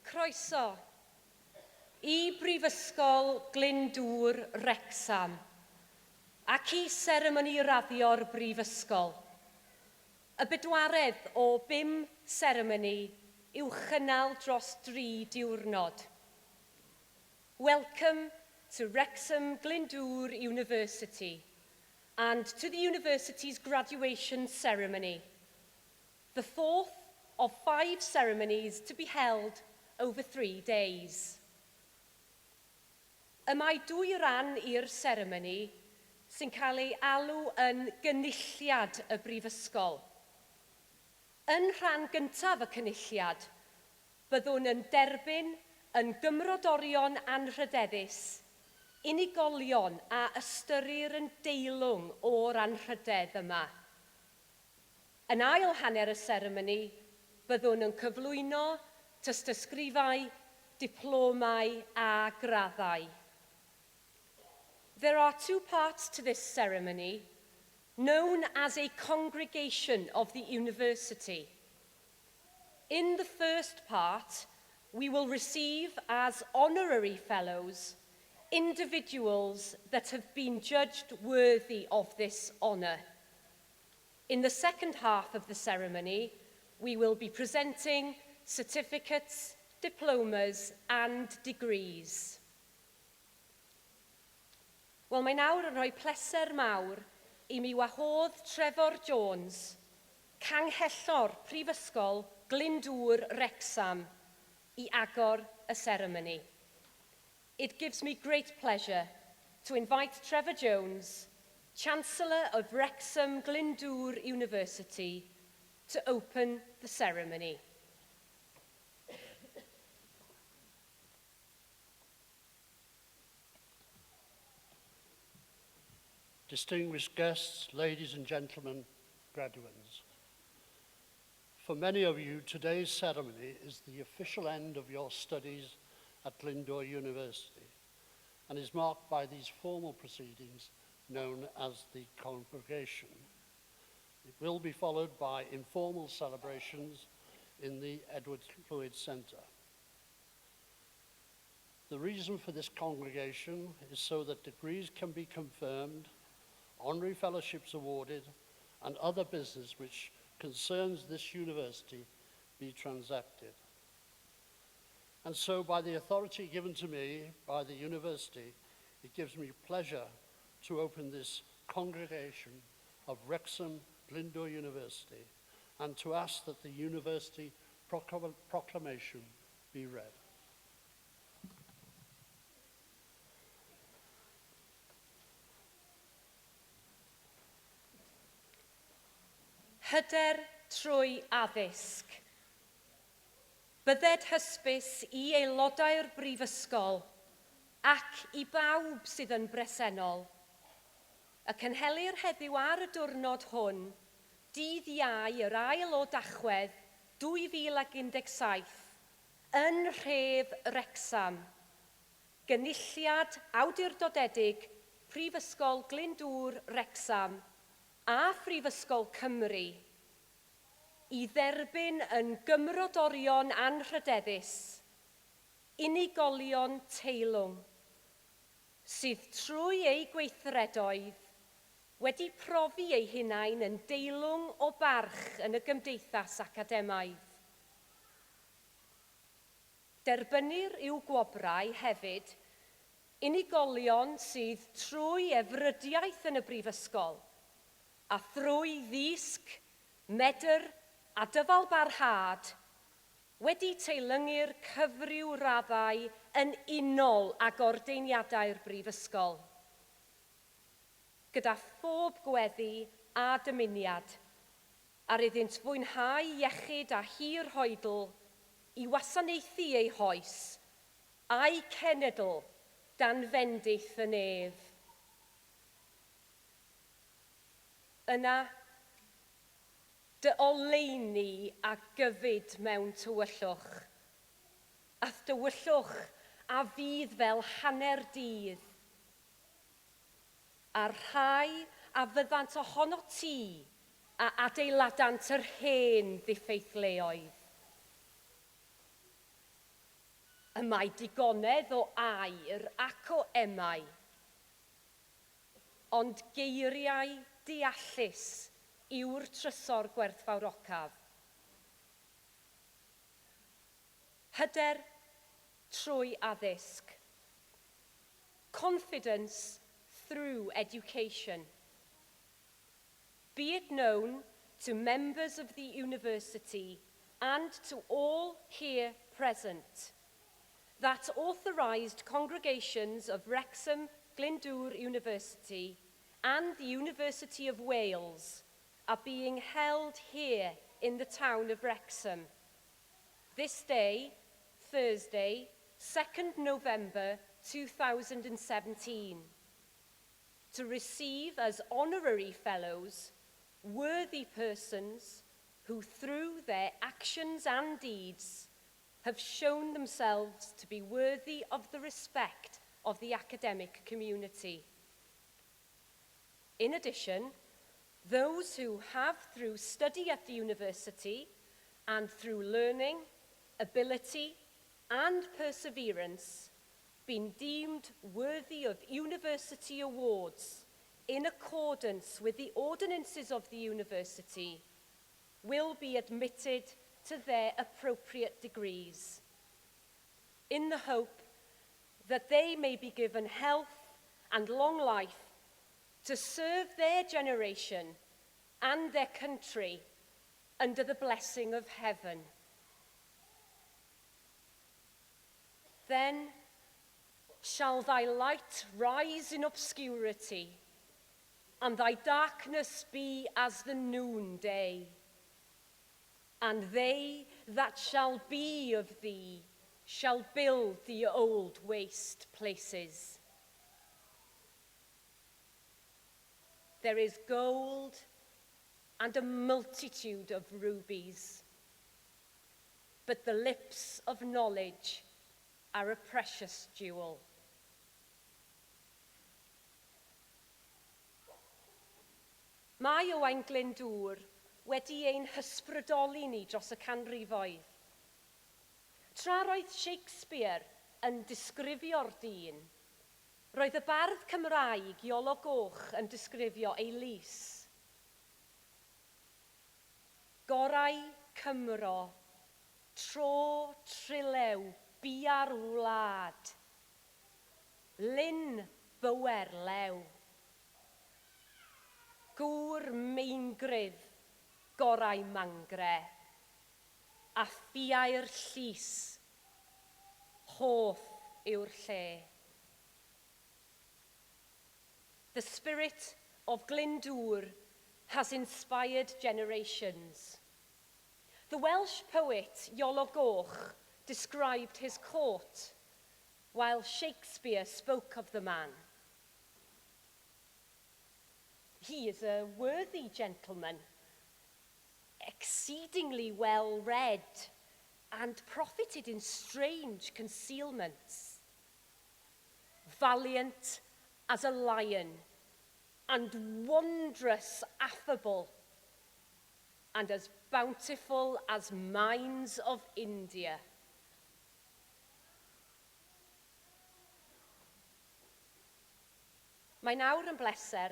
Croeso i Brifysgol Glyndwr Wrexham ac i seremoni raddio'r Brifysgol. Y bedwaredd o 5 seremoni i'w chynnal dros 3 diwrnod. Welcome to Wrexham Glyndwr University and to the university's graduation ceremony, the 4th of 5 ceremonies to be held over 3 days. Y mae 2 ran i'r seremoni sy'n cael ei alw yn gynulliad y Brifysgol. Yn rhan gyntaf y cynulliad, byddwn yn derbyn yn gymrodorion anrhydeddus, unigolion a ystyrir yn deilwng o'r anrhydedd yma. Yn ail hanner y seremoni, byddwn yn cyflwyno tystysgrifau, diplomau a graddau. There are 2 parts to this ceremony, known as a congregation of the university. In the first part, we will receive as honorary fellows individuals that have been judged worthy of this honour. In the second half of the ceremony, we will be presenting certificates, diplomas and degrees. Wel, mae nawr yn rhoi pleser mawr i mi wahodd Trevor Jones, Canghellor Prifysgol Glyndwr Wrexham, i agor y ceremony. It gives me great pleasure to invite Trevor Jones, Chancellor of Wrexham Glyndwr University, to open the ceremony. Distinguished guests, ladies and gentlemen, graduates. For many of you, today's ceremony is the official end of your studies at Glyndwr University and is marked by these formal proceedings known as the congregation. It will be followed by informal celebrations in the Edward Llwyd Centre. The reason for this congregation is so that degrees can be confirmed, honorary fellowships awarded, and other business which concerns this university be transacted. And so, by the authority given to me by the university, it gives me pleasure to open this congregation of Wrexham Glyndwr University and to ask that the university proclamation be read. Hyder trwy addysg. Bydded hysbys i aelodau'r Brifysgol ac i bawb sydd yn bresennol. Y cynhelir heddiw ar y diwrnod hwn, dydd Iau yr ail o Dachwedd 2017, yn nhref Wrexham. Gynulliad awdurdodedig Prifysgol Glyndwr Wrexham a Phrifysgol Cymru i dderbyn yn gymrodorion anrhydeddus, unigolion teilwng, sydd trwy ei gweithredoedd wedi profi ei hunain yn deilwng o barch yn y gymdeithas academaidd. Derbynir i'w gwobrau hefyd unigolion sydd trwy efrydiaeth yn y Brifysgol a thrwy ddisg, medr a dyfalbarhad wedi teilyngu'r cyfryw raddau yn unol ag ordeiniadau'r Brifysgol. Gyda phob gweddi a dymuniad, ar iddynt fwynhau iechyd a hir hoedl i wasanaethu ei hoes a'i cenedl dan fendith y nef. Yna, dy oleuni a gyfyd mewn tywyllwch, ath dywyllwch a fydd fel hanner dydd, a rhai a fyddant ohono ti a adeiladant yr hen ddiffeithleoedd. Y mae digonedd o air ac o emau, ond geiriau deallus yw'r trysor gwerthfawrocaf. Hyder trwy addysg. Confidence through education. Be it known to members of the university and to all here present that authorised congregations of Wrexham Glyndwr University and the University of Wales are being held here in the town of Wrexham this day, Thursday, 2nd November 2017, to receive as honorary fellows worthy persons who through their actions and deeds have shown themselves to be worthy of the respect of the academic community. In addition, those who have through study at the university and through learning, ability and perseverance been deemed worthy of university awards in accordance with the ordinances of the university will be admitted to their appropriate degrees, in the hope that they may be given health and long life to serve their generation and their country under the blessing of heaven. Then shall thy light rise in obscurity, and thy darkness be as the noonday. And they that shall be of thee shall build the old waste places. There is gold and a multitude of rubies, but the lips of knowledge are a precious jewel. Mae Owain Glyndwr wedi ein hysbrydoli ni dros y canrifoedd. Tra roedd Shakespeare yn disgrifio'r dyn, roedd y bardd Cymraeg Iolo Goch yn disgrifio ei lys. Gorau Cymro, tro trilew bia'r wlad, lyn bywer lew. Gŵr meingrydd, gorau mangre, a ffiau'r llys, hoff yw'r lle. The spirit of Glyndwr has inspired generations. The Welsh poet Iolo Goch described his court, while Shakespeare spoke of the man. He is a worthy gentleman, exceedingly well read, and profited in strange concealments. Valiant as a lion, and wondrous affable, and as bountiful as mines of India. Mae nawr yn bleser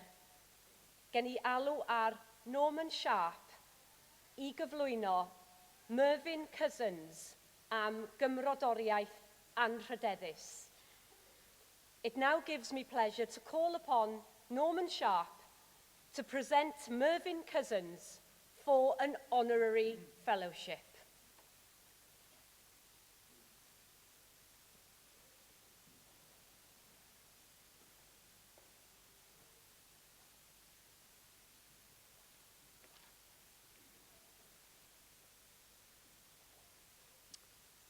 gen I alw ar Norman Sharp I gyflwyno Mervyn am gymrodoriaeth anrhydeddus. It now gives me pleasure to call upon Norman Sharp to present Mervyn for an honorary fellowship.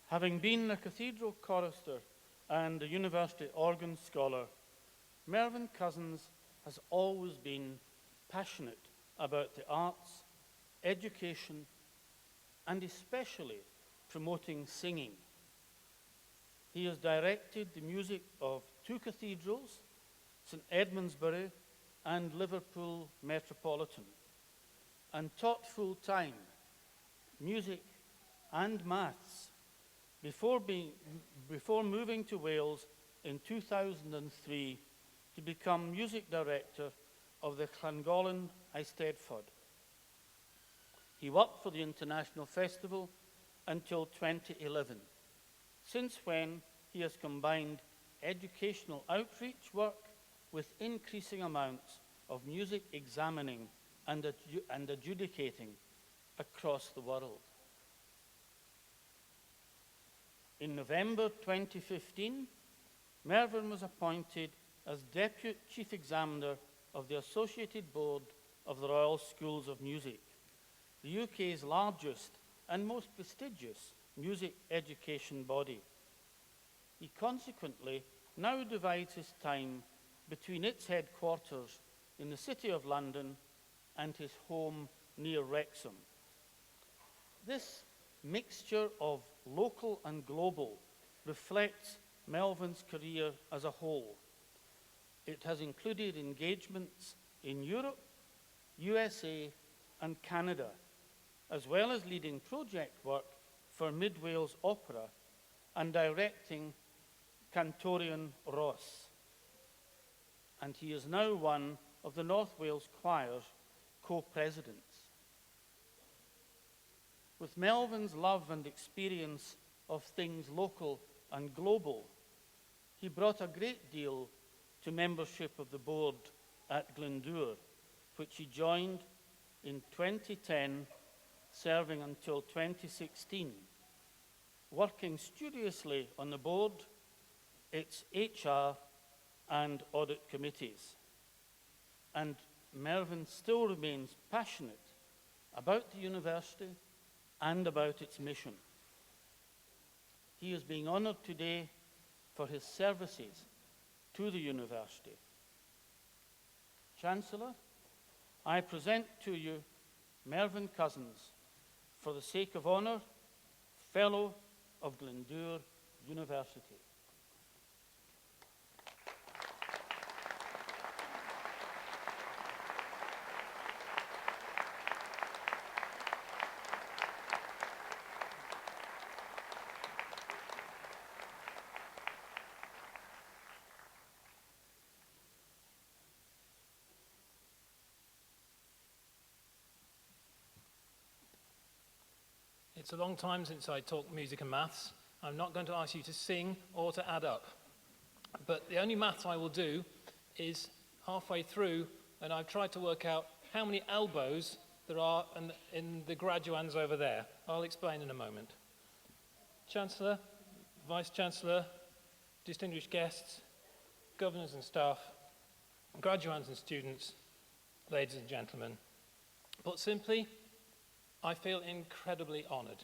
Having been a cathedral chorister and a university organ scholar, Mervyn Cousins has always been passionate about the arts, education, and especially promoting singing. He has directed the music of 2 cathedrals, St Edmundsbury and Liverpool Metropolitan, and taught full-time music and maths before moving to Wales in 2003 to become music director of the Llangollen Eisteddfod. He worked for the International Festival until 2011, since when he has combined educational outreach work with increasing amounts of music examining and adjudicating across the world. In November 2015, Mervyn was appointed as Deputy Chief Examiner of the Associated Board of the Royal Schools of Music, the UK's largest and most prestigious music education body. He consequently now divides his time between its headquarters in the City of London and his home near Wrexham. This mixture of local and global reflects Mervyn's career as a whole. It has included engagements in Europe, USA, and Canada, as well as leading project work for Mid Wales Opera and directing Cantorion Ross. And he is now one of the North Wales Choir's co-presidents. With Mervyn's love and experience of things local and global, he brought a great deal to membership of the board at Glyndwr, which he joined in 2010, serving until 2016, working studiously on the board, its HR and audit committees. And Mervyn still remains passionate about the university and about its mission. He is being honoured today for his services to the university. Chancellor, I present to you Mervyn Cousins, for the sake of honour, Fellow of Glyndwr University. It's a long time since I taught music and maths. I'm not going to ask you to sing or to add up. But the only maths I will do is halfway through, and I've tried to work out how many elbows there are in the graduands over there. I'll explain in a moment. Chancellor, Vice-Chancellor, distinguished guests, governors and staff, graduands and students, ladies and gentlemen. Put simply, I feel incredibly honoured.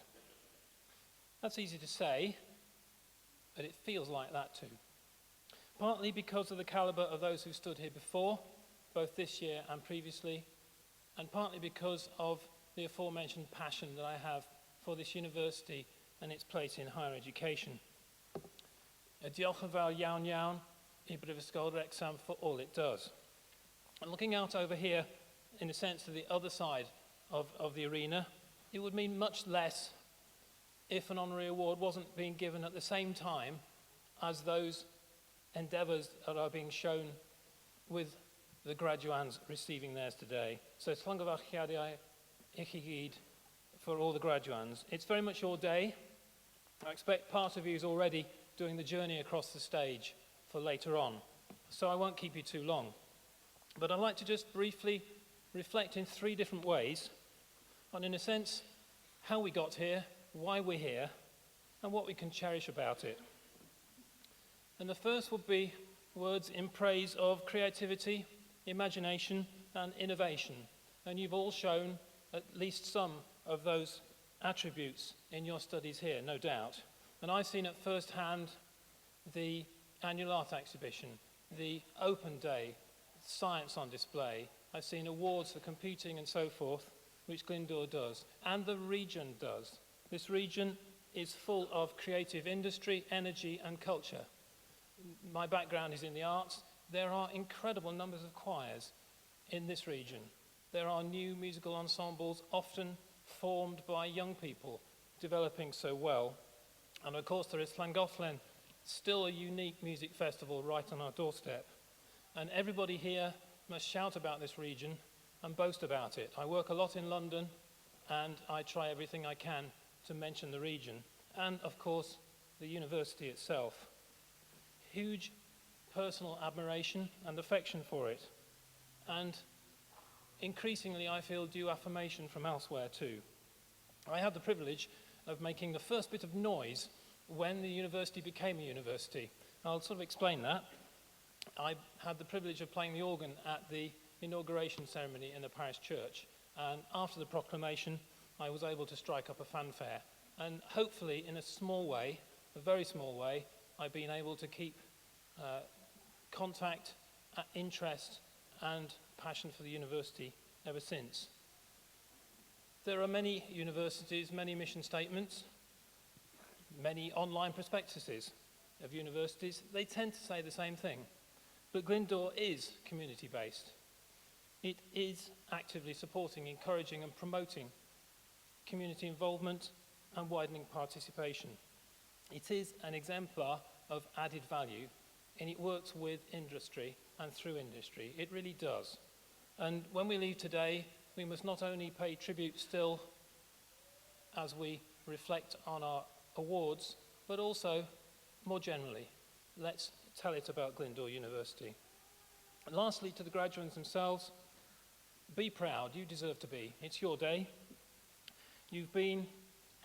That's easy to say, but it feels like that too. Partly because of the calibre of those who stood here before, both this year and previously, and partly because of the aforementioned passion that I have for this university and its place in higher education. Diolch yn fawr iawn iawn I Brifysgol Wrexham for all it does. And looking out over here, in a sense, to the other side of the arena, it would mean much less if an honorary award wasn't being given at the same time as those endeavours that are being shown with the graduands receiving theirs today. So llongyfarchiadau I chi gyd for all the graduands. It's very much your day. I expect part of you is already doing the journey across the stage for later on, so I won't keep you too long. But I'd like to just briefly reflect in three different ways on, in a sense, how we got here, why we're here, and what we can cherish about it. And the first would be words in praise of creativity, imagination, and innovation. And you've all shown at least some of those attributes in your studies here, no doubt. And I've seen at first hand the annual art exhibition, the open day, science on display. I've seen awards for computing and so forth, which Glyndwr does, and the region does. This region is full of creative industry, energy, and culture. My background is in the arts. There are incredible numbers of choirs in this region. There are new musical ensembles, often formed by young people, developing so well. And of course there is Llangollen, still a unique music festival right on our doorstep. And everybody here must shout about this region and boast about it. I work a lot in London, and I try everything I can to mention the region. And of course, the university itself. Huge personal admiration and affection for it. And increasingly, I feel due affirmation from elsewhere too. I had the privilege of making the first bit of noise when the university became a university. I'll sort of explain that. I had the privilege of playing the organ at the inauguration ceremony in the parish church, and after the proclamation I was able to strike up a fanfare, and hopefully in a small way, a very small way, I've been able to keep contact, interest and passion for the university ever since. There are many universities, many mission statements, many online prospectuses of universities. They tend to say the same thing, but Glyndwr is community-based. It is actively supporting, encouraging and promoting community involvement and widening participation. It is an exemplar of added value, and it works with industry and through industry. It really does. And when we leave today, we must not only pay tribute still as we reflect on our awards, but also more generally, let's tell it about Glyndwr University. And lastly, to the graduates themselves, be proud. You deserve to be. It's your day. You've been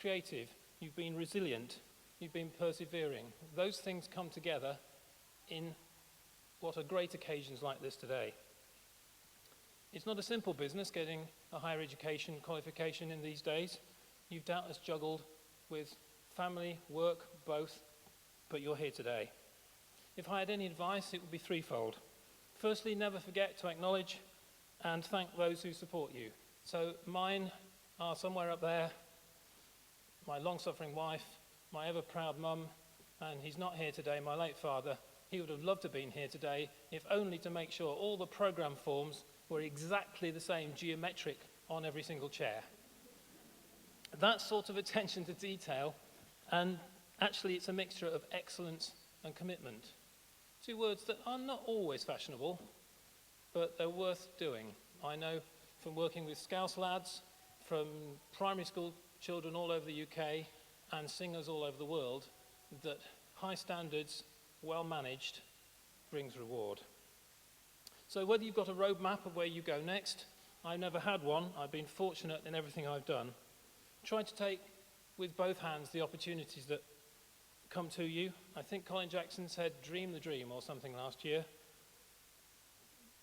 creative, you've been resilient, you've been persevering. Those things come together in what are great occasions like this today. It's not a simple business getting a higher education qualification in these days. You've doubtless juggled with family, work, both, but you're here today. If I had any advice, it would be threefold. Firstly, never forget to acknowledge and thank those who support you. So mine are somewhere up there, my long-suffering wife, my ever-proud mum, and he's not here today, my late father. He would have loved to have been here today, if only to make sure all the program forms were exactly the same, geometric, on every single chair. That sort of attention to detail, and actually it's a mixture of excellence and commitment. Two words that are not always fashionable, but they're worth doing. I know from working with Scouse lads, from primary school children all over the UK, and singers all over the world, that high standards, well managed, brings reward. So whether you've got a roadmap of where you go next, I've never had one, I've been fortunate in everything I've done. Try to take with both hands the opportunities that come to you. I think Colin Jackson said, dream the dream or something last year.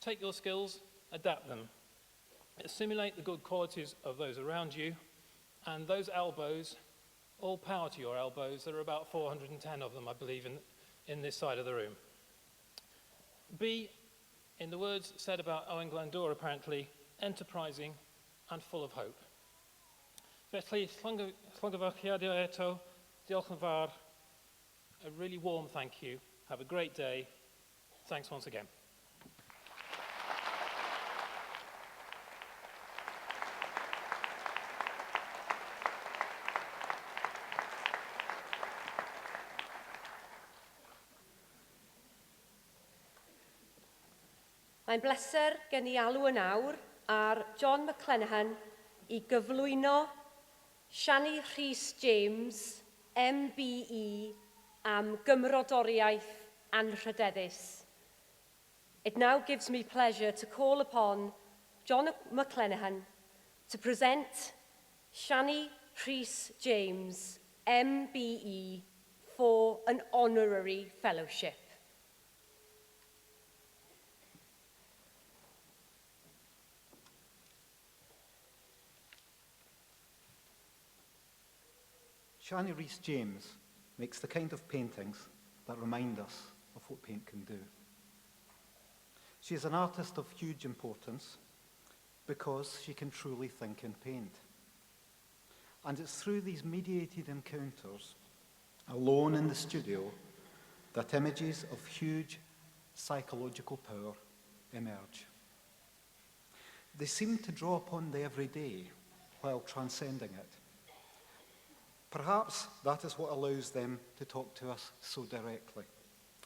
Take your skills, adapt them. Assimilate the good qualities of those around you, and those elbows, all power to your elbows. There are about 410 of them, I believe, in this side of the room. Be, in the words said about Owen Glyndwr apparently, enterprising and full of hope. Felly, Cyfrifiadura, diolch yn fawr. A really warm thank you. Have a great day. Thanks once again. Mae'n bleser gen i alw yn awr ar John Mcclenahan I gyflwyno Shani Reese James, MBE, am gymrodoriaeth anrhydeddus. It now gives me pleasure to call upon John Mcclenahan to present Shani Reese James, MBE, for an honorary fellowship. Shani Reese James makes the kind of paintings that remind us of what paint can do. She is an artist of huge importance because she can truly think in paint. And it's through these mediated encounters, alone in the studio, that images of huge psychological power emerge. They seem to draw upon the everyday while transcending it. Perhaps that is what allows them to talk to us so directly,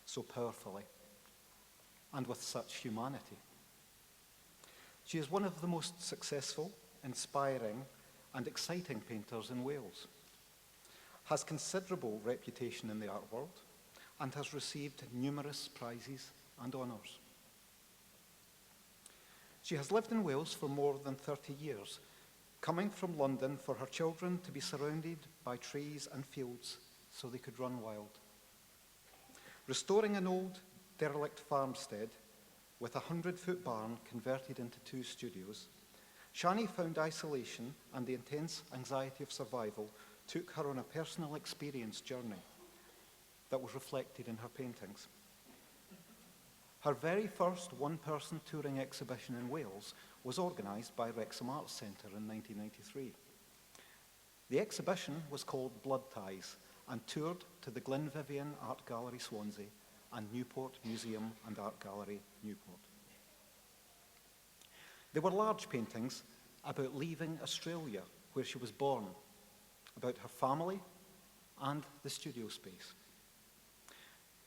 so powerfully, and with such humanity. She is one of the most successful, inspiring, and exciting painters in Wales, has considerable reputation in the art world, and has received numerous prizes and honours. She has lived in Wales for more than 30 years, coming from London for her children to be surrounded by trees and fields so they could run wild. Restoring an old, derelict farmstead with a 100-foot barn converted into 2 studios, Shani found isolation and the intense anxiety of survival took her on a personal experience journey that was reflected in her paintings. Her very first one-person touring exhibition in Wales was organised by Wrexham Arts Centre in 1993. The exhibition was called Blood Ties and toured to the Glyndwr Art Gallery Swansea and Newport Museum and Art Gallery, Newport. They were large paintings about leaving Australia, where she was born, about her family and the studio space.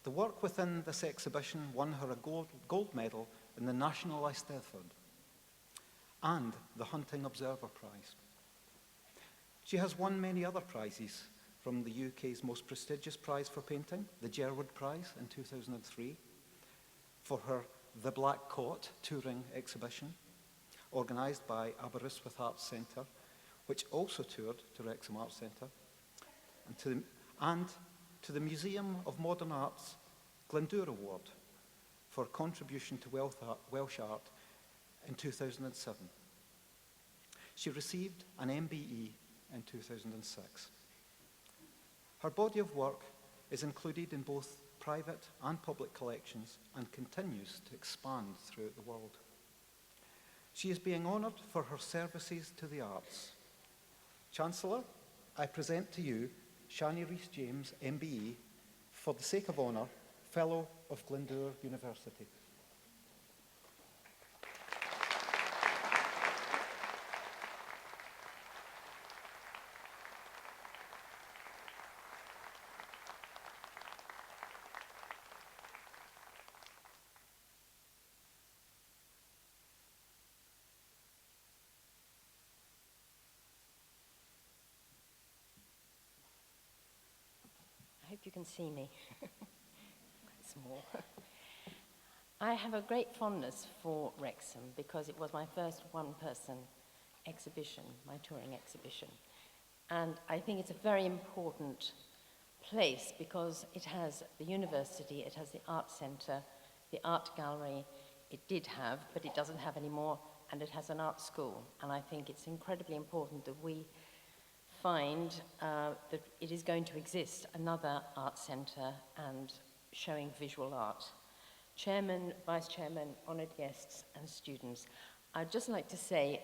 The work within this exhibition won her a gold medal in the National Eisteddfod and the Hunting Observer Prize. She has won many other prizes, from the UK's most prestigious prize for painting, the Gerwood Prize in 2003, for her The Black Coat touring exhibition, organised by Aberystwyth Arts Centre, which also toured to Wrexham Arts Centre, and to the Museum of Modern Art's Glyndwr Award for contribution to Welsh art in 2007. She received an MBE in 2006. Her body of work is included in both private and public collections and continues to expand throughout the world. She is being honoured for her services to the arts. Chancellor, I present to you Shani Reese James, MBE, for the sake of honour, Fellow of Glyndwr University. I hope you can see me. Small. I have a great fondness for Wrexham because it was my first one-person exhibition, my touring exhibition. And I think it's a very important place because it has the university, it has the art centre, the art gallery, it did have, but it doesn't have anymore, and it has an art school. And I think it's incredibly important that we find that it is going to exist, another art centre and showing visual art. Chairman, Vice Chairman, honoured guests and students, I'd just like to say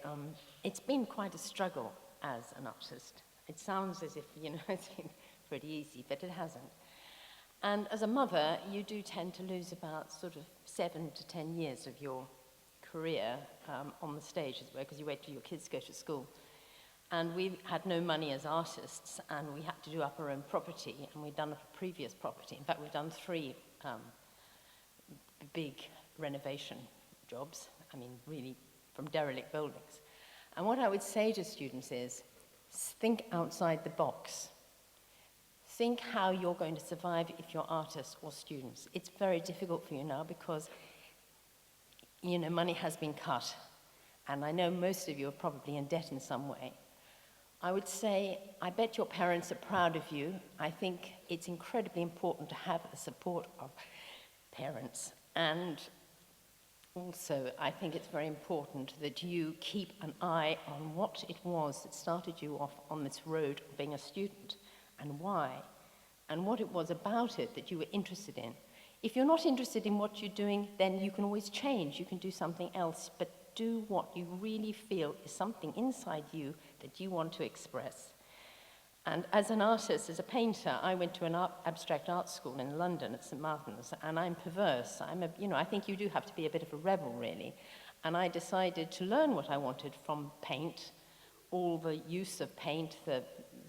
it's been quite a struggle as an artist. It sounds as if, it's been pretty easy, but it hasn't. And as a mother, you do tend to lose about sort of 7 to 10 years of your career on the stage, as well, because you wait till your kids go to school. And we had no money as artists, and we had to do up our own property, and we'd done up a previous property. In fact, we've done 3 big renovation jobs, really from derelict buildings. And what I would say to students is, think outside the box. Think how you're going to survive if you're artists or students. It's very difficult for you now because, money has been cut. And I know most of you are probably in debt in some way. I would say, I bet your parents are proud of you. I think it's incredibly important to have the support of parents. And also, I think it's very important that you keep an eye on what it was that started you off on this road of being a student, and why, and what it was about it that you were interested in. If you're not interested in what you're doing, then you can always change. You can do something else, but do what you really feel is something inside you that you want to express. And as an artist, as a painter, I went to an abstract art school in London at St. Martin's, and I'm perverse. I think you do have to be a bit of a rebel, really. And I decided to learn what I wanted from paint, all the use of paint, the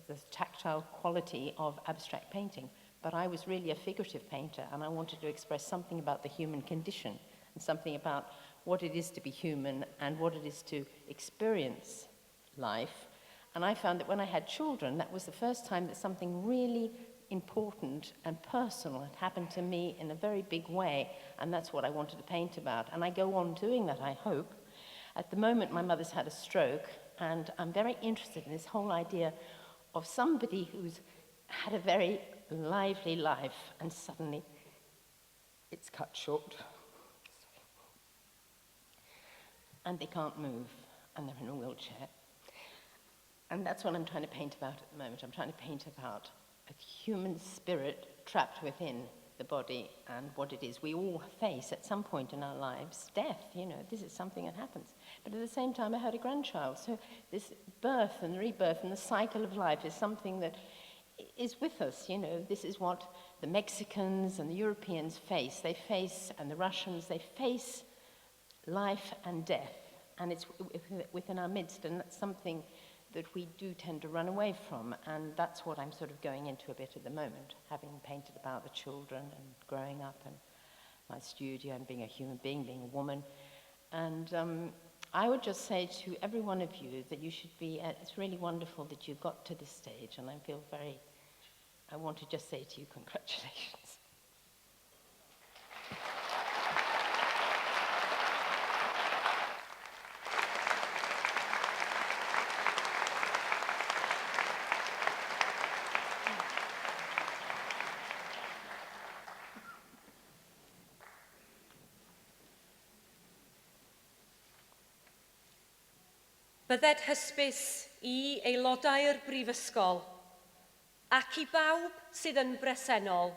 the tactile quality of abstract painting. But I was really a figurative painter, and I wanted to express something about the human condition and something about what it is to be human and what it is to experience life. And I found that when I had children, that was the first time that something really important and personal had happened to me in a very big way, and that's what I wanted to paint about. And I go on doing that, I hope. At the moment, my mother's had a stroke, and I'm very interested in this whole idea of somebody who's had a very lively life, and suddenly it's cut short. And they can't move, and they're in a wheelchair. And that's what I'm trying to paint about at the moment. I'm trying to paint about a human spirit trapped within the body and what it is. We all face at some point in our lives death, you know, this is something that happens. But at the same time, I had a grandchild. So this birth and rebirth and the cycle of life is something that is with us, you know. This is what the Mexicans and the Europeans face. They face, and the Russians, they face life and death. And it's within our midst, and that's something that we do tend to run away from, and that's what I'm sort of going into a bit at the moment, having painted about the children and growing up and my studio and being a human being, being a woman. And I would just say to every one of you that you should be, it's really wonderful that you got to this stage, and I want to just say to you, congratulations. Bydded hysbys i aelodau'r Brifysgol ac i bawb sydd yn bresennol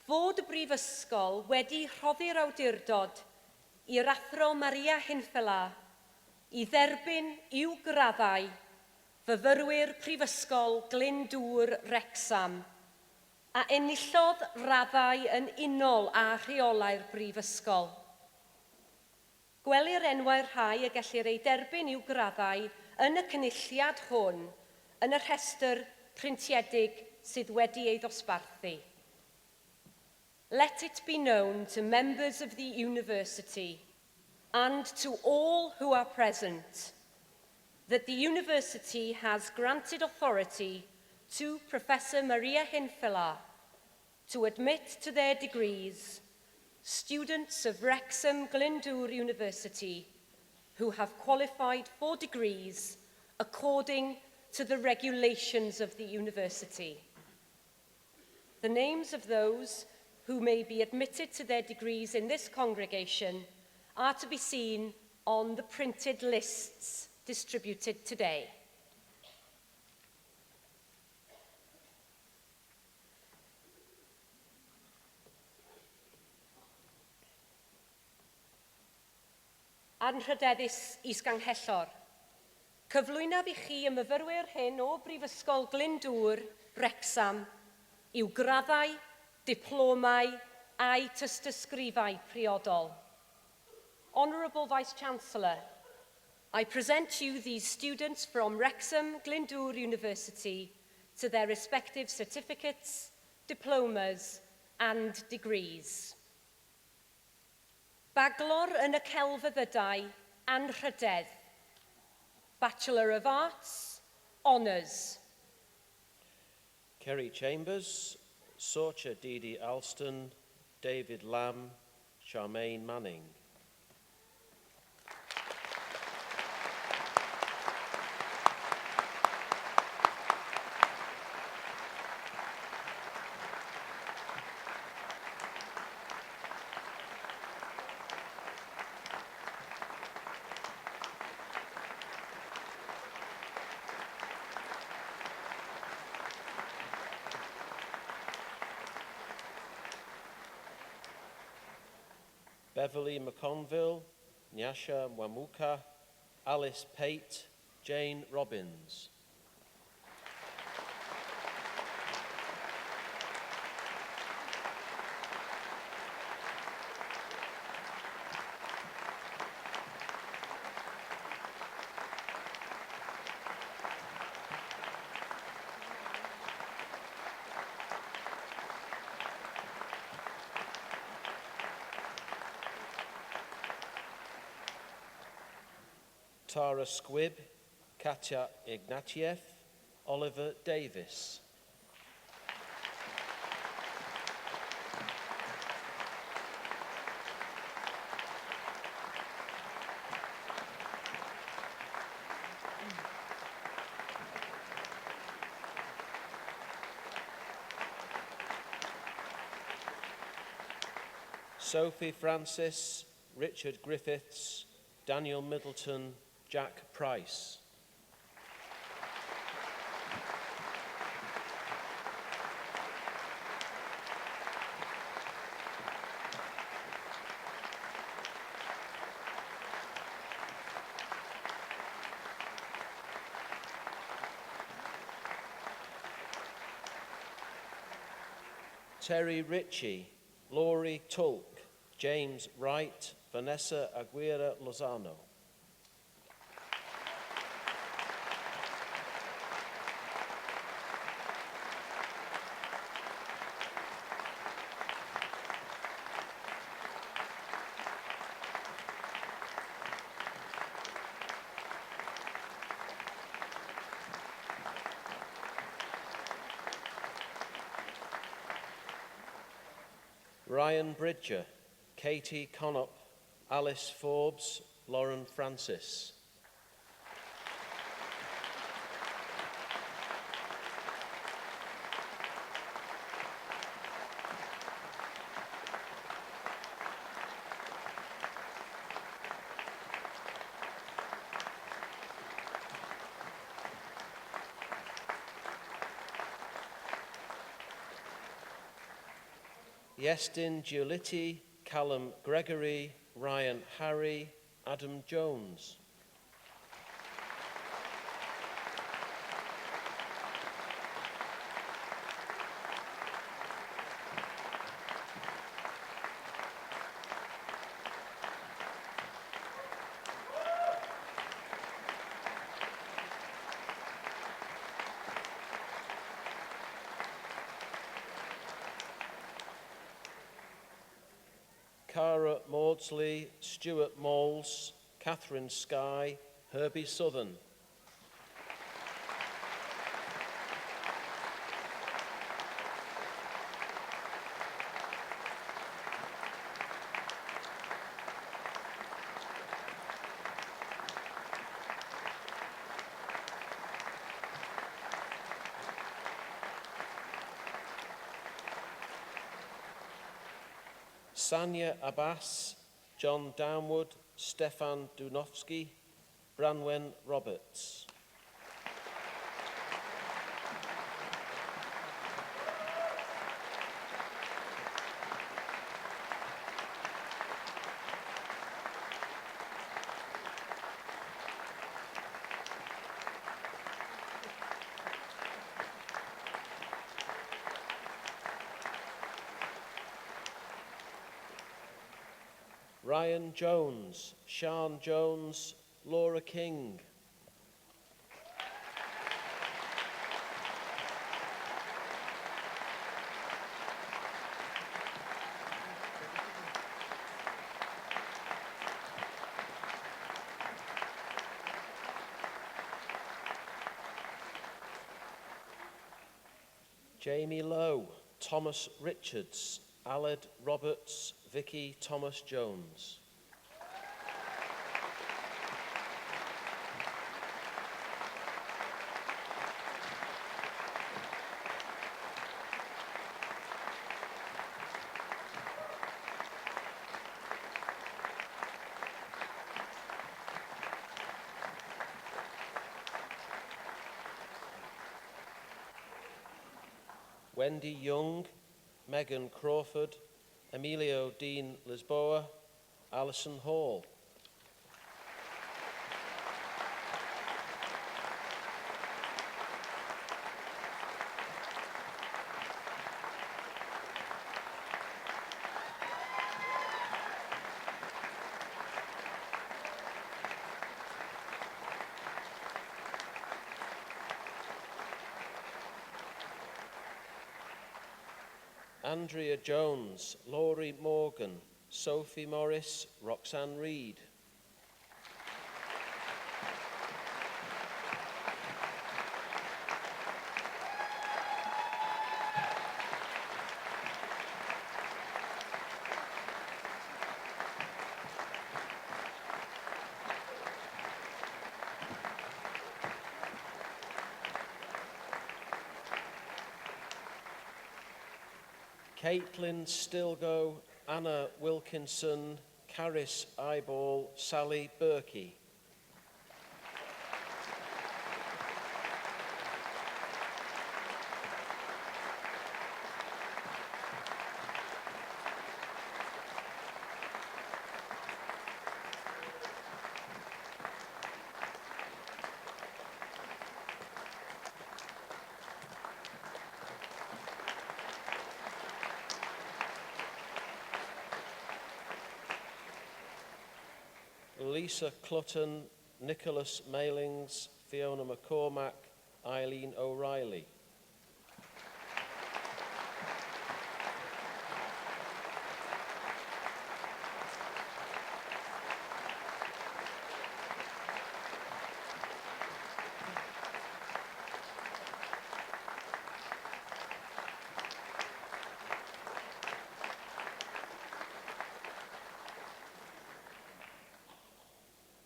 fod y Brifysgol wedi rhoddi'r awdurdod i'r athro Maria Hinfela i dderbyn i'w graddau fyfyrwyr Prifysgol Glyndwr Wrexham a enillodd raddau yn unol â rheolau'r Brifysgol. Gwelir enwau'r rhai y gellir ei derbyn i'w graddau yn y cynulliad hwn yn y rhestr printiedig sydd wedi ei ddosbarthu. Let it be known to members of the university and to all who are present that the university has granted authority to Professor Maria Hinfela to admit to their degrees students of Wrexham Glyndwr University who have qualified for degrees according to the regulations of the university. The names of those who may be admitted to their degrees in this congregation are to be seen on the printed lists distributed today. Anrhydeddus Isganghellor. Cyflwynaf i chi y myfyrwyr hyn o Brifysgol Glyndwr, Wrexham, i'w graddau, diplomau a'i tystysgrifau priodol. Honourable Vice-Chancellor, I present you these students from Wrexham Glyndwr University to their respective certificates, diplomas and degrees. Bachelor yn y celfyddydau anrhydedd. Bachelor of Arts, Honours. Kerry Chambers, Sorcha Didi Alston, David Lamb, Charmaine Manning. Beverly McConville, Nyasha Mwamuka, Alice Pate, Jane Robbins. Tara Squibb, Katya Ignatieff, Oliver Davis. Sophie Francis, Richard Griffiths, Daniel Middleton, Jack Price. Terry Ritchie, Laurie Tulk, James Wright, Vanessa Aguirre Lozano. Ryan Bridger, Katie Connop, Alice Forbes, Lauren Francis. Yestin Giolitti, Callum Gregory, Ryan Harry, Adam Jones. Cara Maudsley, Stuart Moles, Catherine Skye, Herbie Southern. Sanya Abbas, John Downwood, Stefan Dunofsky, Branwen Roberts. Ryan Jones, Sean Jones, Laura King. Jamie Lowe, Thomas Richards, Aled Roberts, Vicky Thomas Jones. Wendy Young, Megan Crawford, Emilio Dean Lisboa, Alison Hall. Andrea Jones, Laurie Morgan, Sophie Morris, Roxanne Reed. Caitlin Stilgo, Anna Wilkinson, Caris Eyeball, Sally Berkey. Lisa Clutton, Nicholas Mailings, Fiona McCormack, Eileen O'Reilly.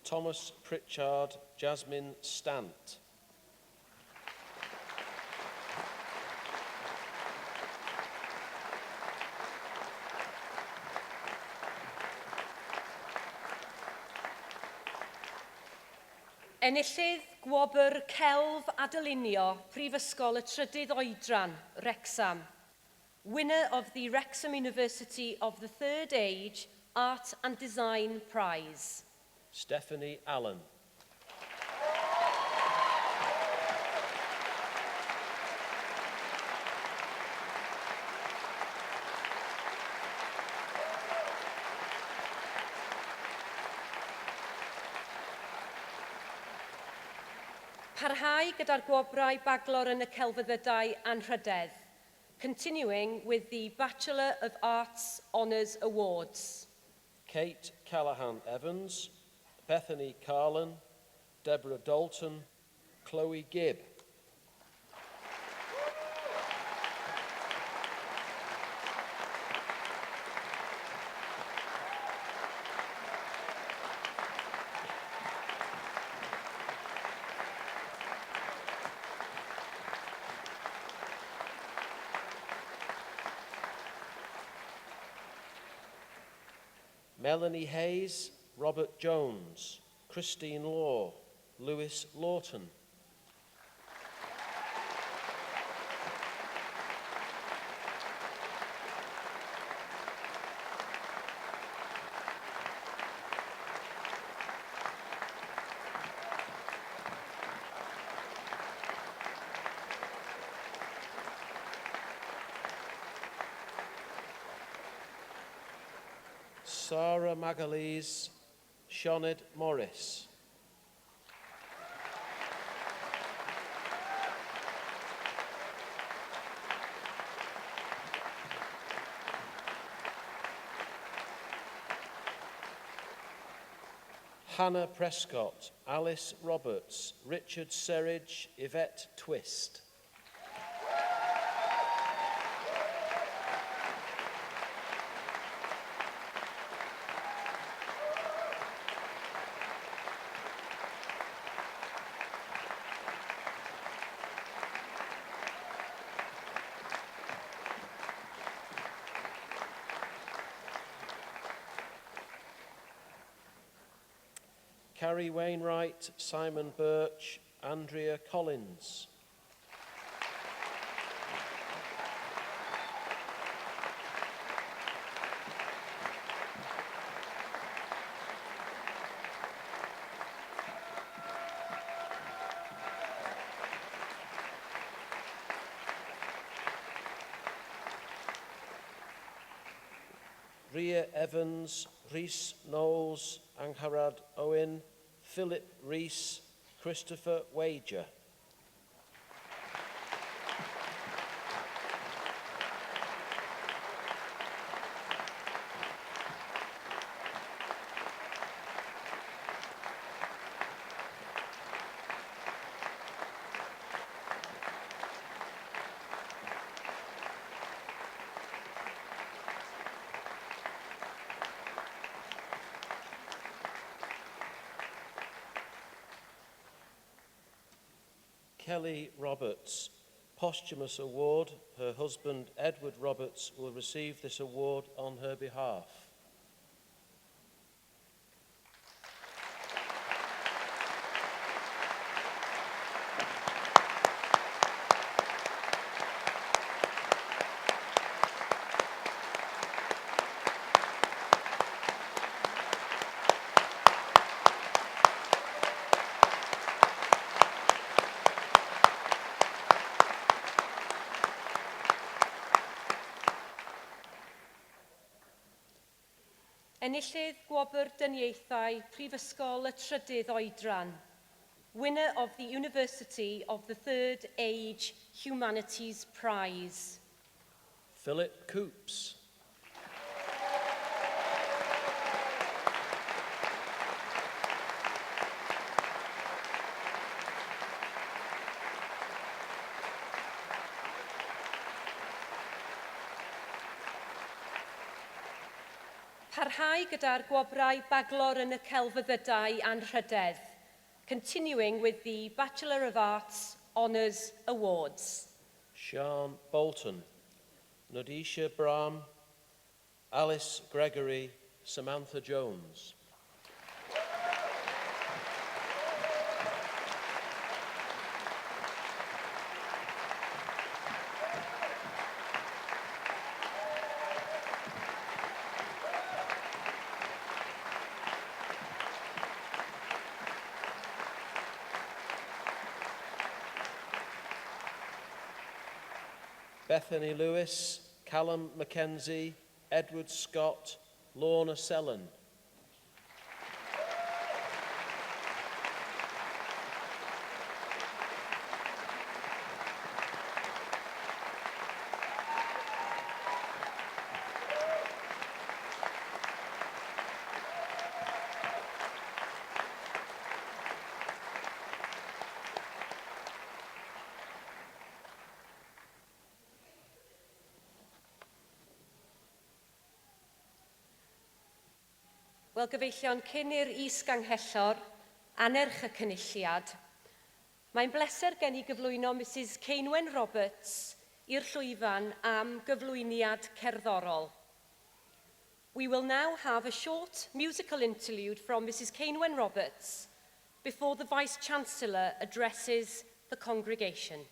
Thomas Pritchard, Jasmine Stant. Enillydd gwobr Celf a Dylunio, Prifysgol y Trydydd Oedran, Wrexham. Winner of the Wrexham University of the Third Age Art and Design Prize. Stephanie Allen. Parhau gyda'r gwobrau Bachelor yn y Celfyddydau Anrhydedd, continuing with the Bachelor of Arts Honours Awards. Kate Callahan Evans, Bethany Carlin, Deborah Dalton, Chloe Gibb. Melanie Hayes, Robert Jones, Christine Law, Lewis Lawton. Sarah Magalese, Shani Morris. Hannah Prescott, Alice Roberts, Richard Serridge, Yvette Twist. Carrie Wainwright, Simon Birch, Andrea Collins. Ria Evans, Reese Knowles, Angharad Owen, Philip Reese, Christopher Wager. Kelly Roberts, posthumous award. Her husband, Edward Roberts, will receive this award on her behalf. Enillydd gwobr Dyniaethau Prifysgol y Trydydd Oedran, winner of the University of the Third Age Humanities Prize. Philip Coops. Parhau gyda'r gwobrau Bachelor yn y Celfyddydau anrhydedd, continuing with the Bachelor of Arts Honours Awards. Sian Bolton, Nodisha Brahm, Alice Gregory, Samantha Jones. Bethany Lewis, Callum Mackenzie, Edward Scott, Lorna Sellen. Wel, gyfeillion, cyn i'r is-ganghellor anerch y cynulliad, mae'n bleser gen I gyflwyno Mrs Ceinwen Roberts i'r llwyfan am gyflwyniad cerddorol. We will now have a short musical interlude from Mrs Ceinwen Roberts before the Vice-Chancellor addresses the congregation.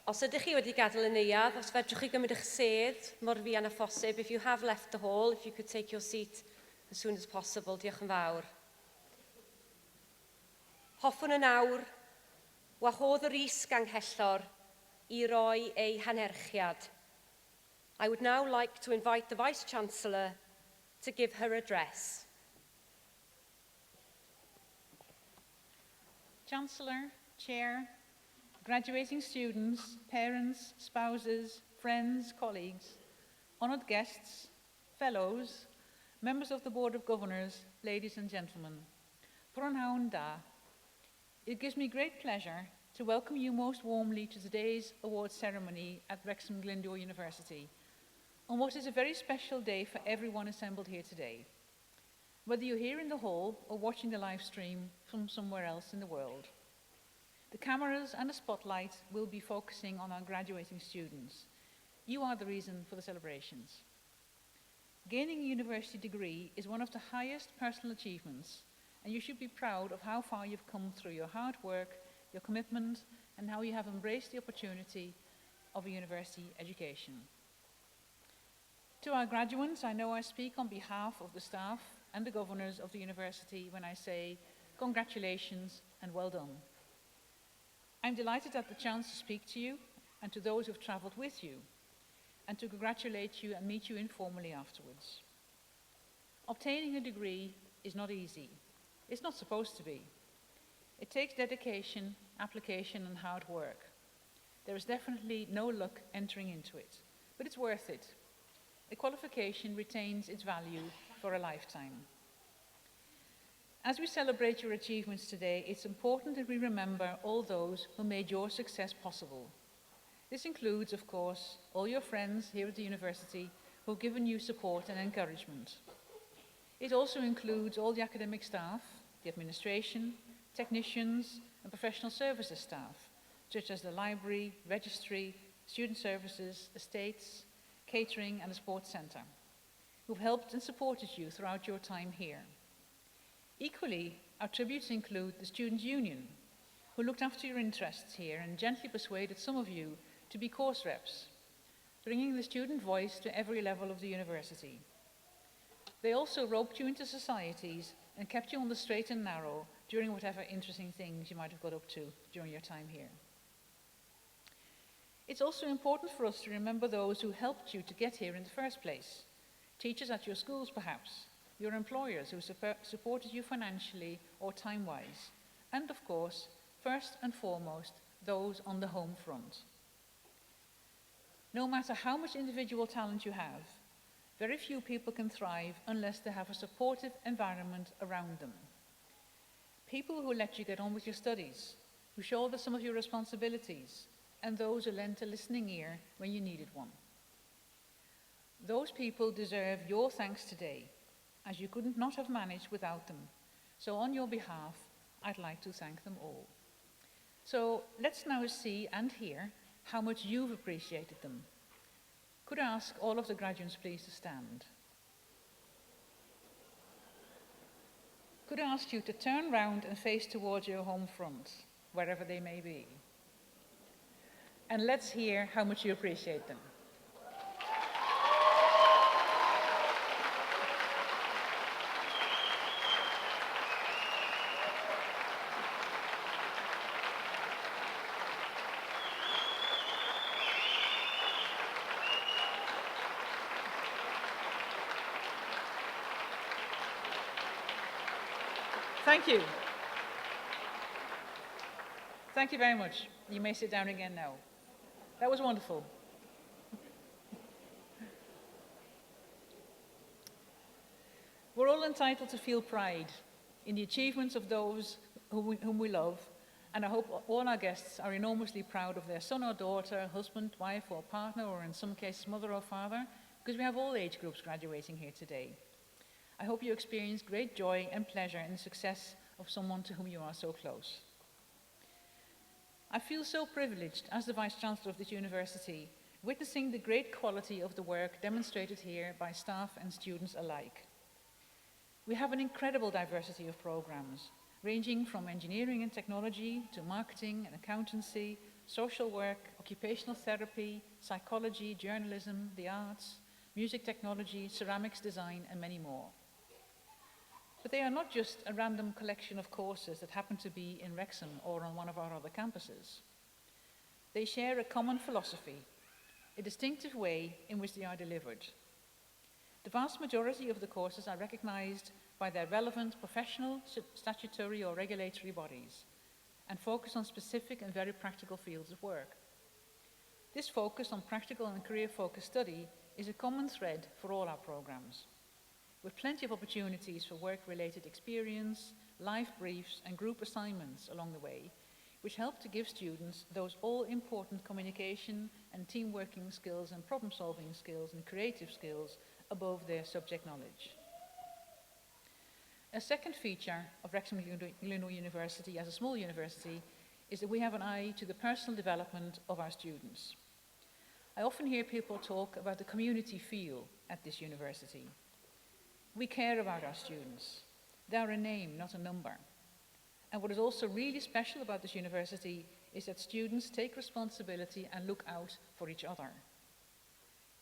Os ydych chi wedi gadael y neuadd, os fedrwch chi gymryd eich sedd mor fuan a phosib, if you have left the hall, if you could take your seat as soon as possible, diolch yn fawr. Hoffwn yn awr, wahodd y Reese ganghellor I roi ei hanerchiad. I would now like to invite the Vice-Chancellor to give her address. Chancellor, Chair, graduating students, parents, spouses, friends, colleagues, honoured guests, fellows, members of the Board of Governors, ladies and gentlemen, Prynhawn da. It gives me great pleasure to welcome you most warmly to today's awards ceremony at Wrexham Glyndwr University, on what is a very special day for everyone assembled here today, whether you're here in the hall or watching the live stream from somewhere else in the world. The cameras and the spotlight will be focusing on our graduating students. You are the reason for the celebrations. Gaining a university degree is one of the highest personal achievements, and you should be proud of how far you've come through your hard work, your commitment, and how you have embraced the opportunity of a university education. To our graduates, I know I speak on behalf of the staff and the governors of the university when I say congratulations and well done. I'm delighted at the chance to speak to you and to those who've travelled with you, and to congratulate you and meet you informally afterwards. Obtaining a degree is not easy. It's not supposed to be. It takes dedication, application, and hard work. There is definitely no luck entering into it, but it's worth it. A qualification retains its value for a lifetime. As we celebrate your achievements today, it's important that we remember all those who made your success possible. This includes, of course, all your friends here at the university who have given you support and encouragement. It also includes all the academic staff, the administration, technicians, and professional services staff, such as the library, registry, student services, estates, catering, and the sports centre, who've helped and supported you throughout your time here. Equally, our tributes include the Students' Union, who looked after your interests here and gently persuaded some of you to be course reps, bringing the student voice to every level of the university. They also roped you into societies and kept you on the straight and narrow during whatever interesting things you might have got up to during your time here. It's also important for us to remember those who helped you to get here in the first place. Teachers at your schools, perhaps, your employers who supported you financially or time-wise, and of course, first and foremost, those on the home front. No matter how much individual talent you have, very few people can thrive unless they have a supportive environment around them. People who let you get on with your studies, who shoulder some of your responsibilities, and those who lent a listening ear when you needed one. Those people deserve your thanks today, as you couldn't not have managed without them. So on your behalf, I'd like to thank them all. So let's now see and hear how much you've appreciated them. Could I ask all of the graduates please to stand? Could I ask you to turn round and face towards your home front, wherever they may be? And let's hear how much you appreciate them. Thank you. Thank you very much. You may sit down again now. That was wonderful. We're all entitled to feel pride in the achievements of those whom we love, and I hope all our guests are enormously proud of their son or daughter, husband, wife or partner, or in some cases mother or father, because we have all age groups graduating here today. I hope you experience great joy and pleasure in the success of someone to whom you are so close. I feel so privileged as the Vice-Chancellor of this university, witnessing the great quality of the work demonstrated here by staff and students alike. We have an incredible diversity of programs, ranging from engineering and technology to marketing and accountancy, social work, occupational therapy, psychology, journalism, the arts, music technology, ceramics design, and many more. But they are not just a random collection of courses that happen to be in Wrexham or on one of our other campuses. They share a common philosophy, a distinctive way in which they are delivered. The vast majority of the courses are recognized by their relevant professional, statutory, or regulatory bodies and focus on specific and very practical fields of work. This focus on practical and career-focused study is a common thread for all our programs, with plenty of opportunities for work-related experience, live briefs, and group assignments along the way, which help to give students those all-important communication and team-working skills and problem-solving skills and creative skills above their subject knowledge. A second feature of Wrexham Glyndwr University as a small university is that we have an eye to the personal development of our students. I often hear people talk about the community feel at this university. We care about our students. They are a name, not a number. And what is also really special about this university is that students take responsibility and look out for each other.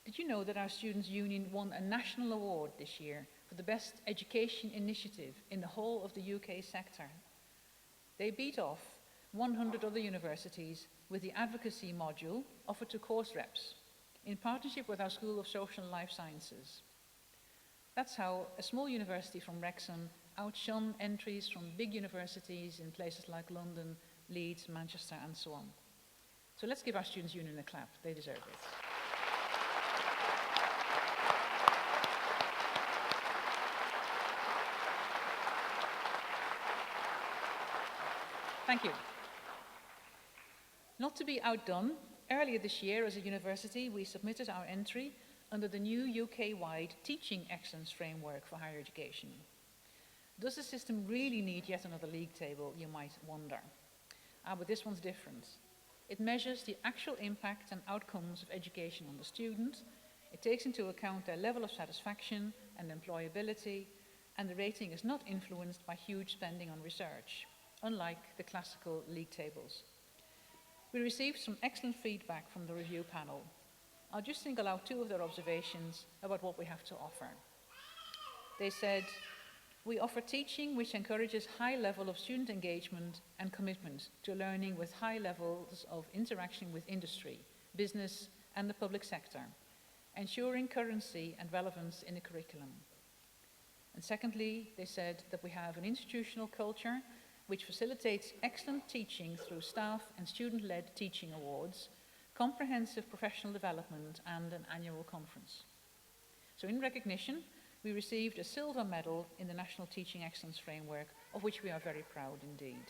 Did you know that our Students' Union won a national award this year for the best education initiative in the whole of the UK sector? They beat off 100 other universities with the advocacy module offered to course reps in partnership with our School of Social and Life Sciences. That's how a small university from Wrexham outshone entries from big universities in places like London, Leeds, Manchester, and so on. So let's give our Students' Union a clap. They deserve it. Thank you. Not to be outdone, earlier this year as a university, we submitted our entry under the new UK-wide Teaching Excellence Framework for Higher Education. Does the system really need yet another league table, you might wonder? But this one's different. It measures the actual impact and outcomes of education on the student. It takes into account their level of satisfaction and employability, and the rating is not influenced by huge spending on research, unlike the classical league tables. We received some excellent feedback from the review panel. I'll just single out two of their observations about what we have to offer. They said, we offer teaching which encourages high level of student engagement and commitment to learning with high levels of interaction with industry, business, and the public sector, ensuring currency and relevance in the curriculum. And secondly, they said that we have an institutional culture which facilitates excellent teaching through staff and student-led teaching awards, comprehensive professional development, and an annual conference. So in recognition, we received a silver medal in the National Teaching Excellence Framework, of which we are very proud indeed.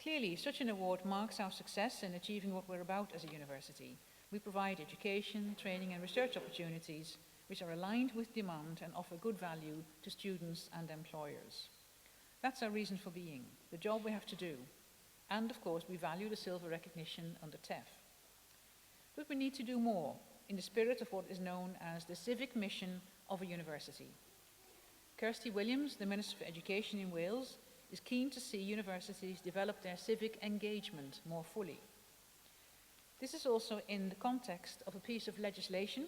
Clearly, such an award marks our success in achieving what we're about as a university. We provide education, training, and research opportunities which are aligned with demand and offer good value to students and employers. That's our reason for being, the job we have to do. And of course, we value the silver recognition under TEF. But we need to do more in the spirit of what is known as the civic mission of a university. Kirsty Williams, the Minister for Education in Wales, is keen to see universities develop their civic engagement more fully. This is also in the context of a piece of legislation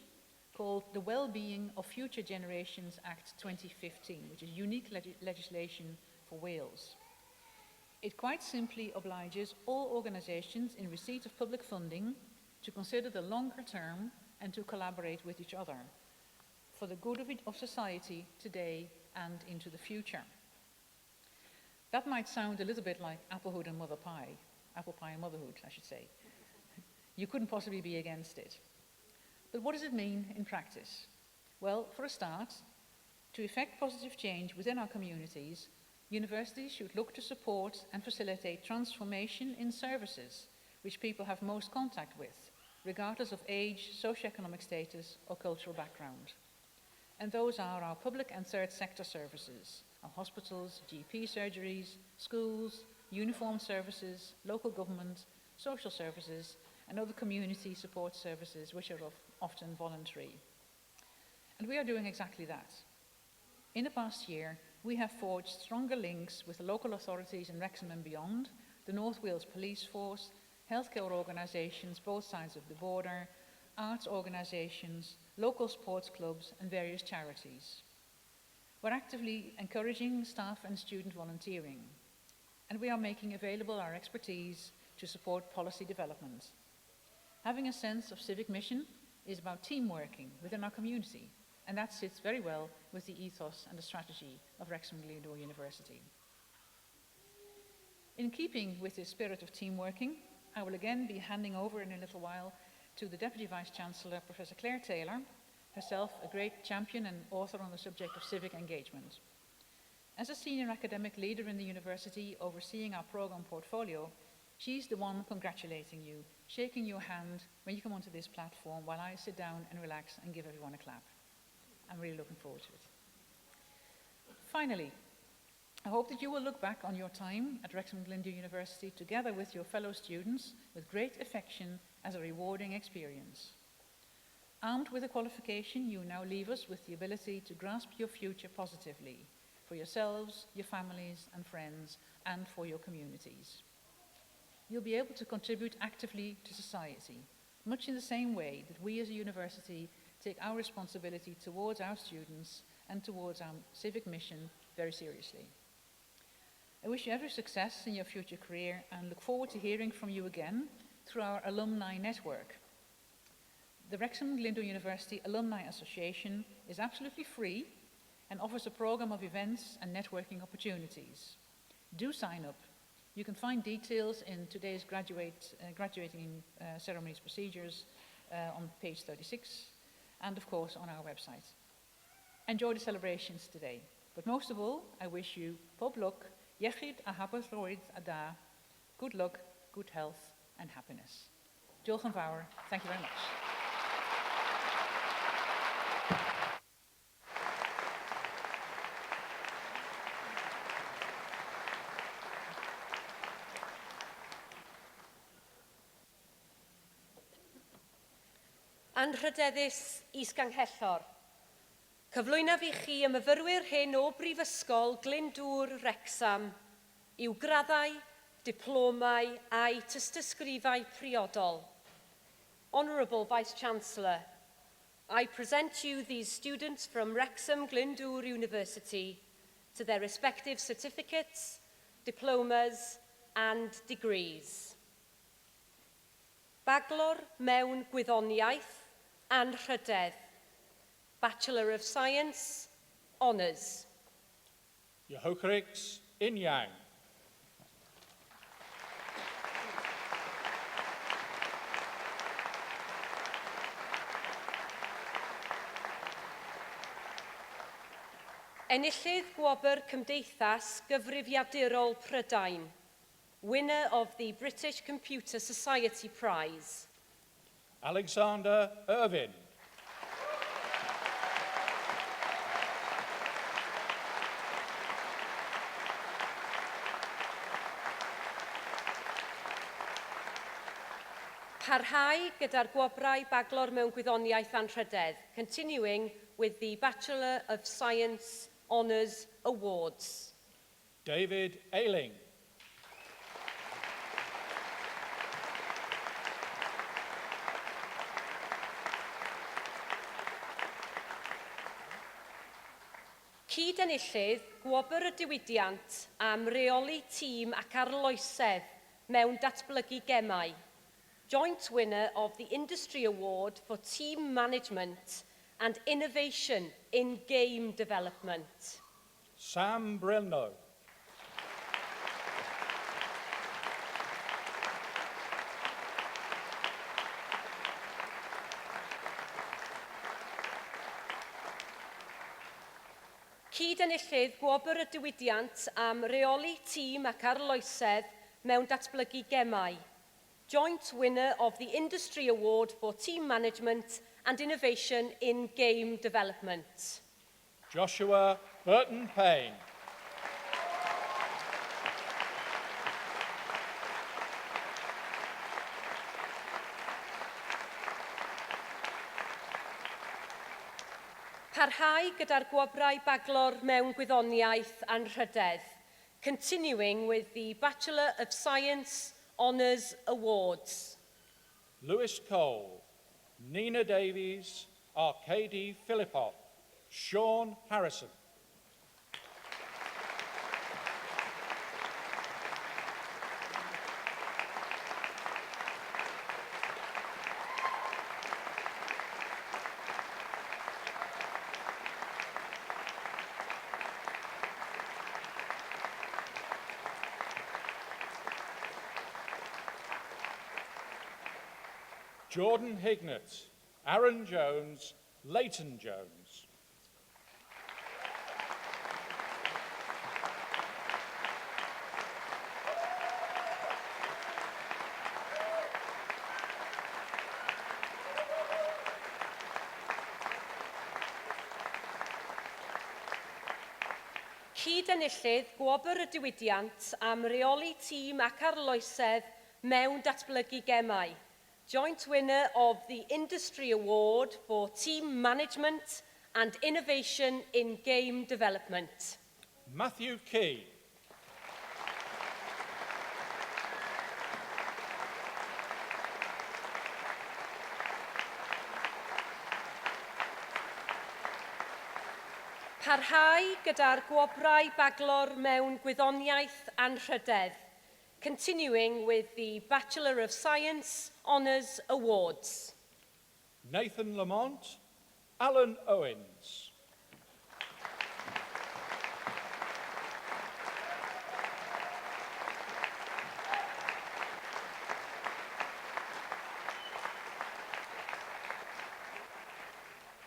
called the Wellbeing of Future Generations Act 2015, which is unique legislation for Wales. It quite simply obliges all organisations in receipt of public funding to consider the longer term and to collaborate with each other for the good of society today and into the future. That might sound a little bit like applehood and mother pie, apple pie and motherhood, I should say. You couldn't possibly be against it. But what does it mean in practice? Well, for a start, to effect positive change within our communities, universities should look to support and facilitate transformation in services which people have most contact with, regardless of age, socioeconomic status, or cultural background. And those are our public and third sector services, our hospitals, GP surgeries, schools, uniformed services, local government, social services, and other community support services which are often voluntary. And we are doing exactly that. In the past year, we have forged stronger links with the local authorities in Wrexham and beyond the North Wales Police Force, healthcare organisations both sides of the border, arts organisations, local sports clubs and various charities. We're actively encouraging staff and student volunteering, and we are making available our expertise to support policy development. Having a sense of civic mission is about team working within our community, and that sits very well with the ethos and the strategy of Wrexham Glyndwr University. In keeping with this spirit of team working, I will again be handing over in a little while to the Deputy Vice-Chancellor, Professor Claire Taylor, herself a great champion and author on the subject of civic engagement. As a senior academic leader in the university overseeing our programme portfolio, she's the one congratulating you, shaking your hand when you come onto this platform while I sit down and relax and give everyone a clap. I'm really looking forward to it. Finally, I hope that you will look back on your time at Wrexham Glyndwr University together with your fellow students with great affection as a rewarding experience. Armed with a qualification, you now leave us with the ability to grasp your future positively for yourselves, your families and friends, and for your communities. You'll be able to contribute actively to society, much in the same way that we as a university take our responsibility towards our students and towards our civic mission very seriously. I wish you every success in your future career and look forward to hearing from you again through our alumni network. The Wrexham Glyndwr University Alumni Association is absolutely free and offers a program of events and networking opportunities. Do sign up. You can find details in today's graduating ceremonies procedures on page 36 and of course on our website. Enjoy the celebrations today, but most of all, I wish you pob lwc, iechyd a hapus roed a da, good luck, good health and happiness. Diolch yn fawr. Thank you very much. Anrhydeddus Is-Ganghellor. Cyflwynaf i chi y myfyrwyr hyn o Brifysgol Glyndwr Wrexham yw graddau, diplomau a'i tystysgrifau priodol. Honourable Vice-Chancellor, I present you these students from Wrexham Glyndwr University to their respective certificates, diplomas and degrees. Bachelor mewn Gwyddoniaeth and Rhydedd. Bachelor of Science, Honours. Yehokrix in Yang. Enillydd gwobr Cymdeithas Gyfrifiadurol Prydain, winner of the British Computer Society Prize. Alexander Irvin. Parhau gyda'r gwobrau Bachelor mewn Gwyddoniaeth and Rhydedd, continuing with the Bachelor of Science Honours Awards. David Ailing. Cyd-enillydd gwobr y diwydiant am reoli tîm ac arloesedd mewn datblygu gemau. Joint winner of the Industry Award for Team Management and Innovation in Game Development. Sam Brilno. Cyd-enillydd gwobr y diwydiant am reoli tîm ac arloesedd mewn datblygu gemau. Joint winner of the Industry Award for Team Management and Innovation in Game Development. Joshua Burton Payne. Parhau gyda'r gwobrau Bachelor mewn Gwyddoniaeth and Rhydedd, continuing with the Bachelor of Science Honours Awards. Lewis Cole, Nina Davies, Arcady Philippot, Sean Harrison. Jordan Hignett, Aaron Jones, Leighton Jones. Cyd-enillydd Gwobr y Diwydiant am reoli tîm ac arloesedd mewn datblygu gemau. Joint winner of the Industry Award for Team Management and Innovation in Game Development. Matthew Key. Parhau gyda'r gwobrau baglor mewn gwyddoniaeth anrhydedd, continuing with the Bachelor of Science Honours Awards. Nathan Lamont, Alan Owens.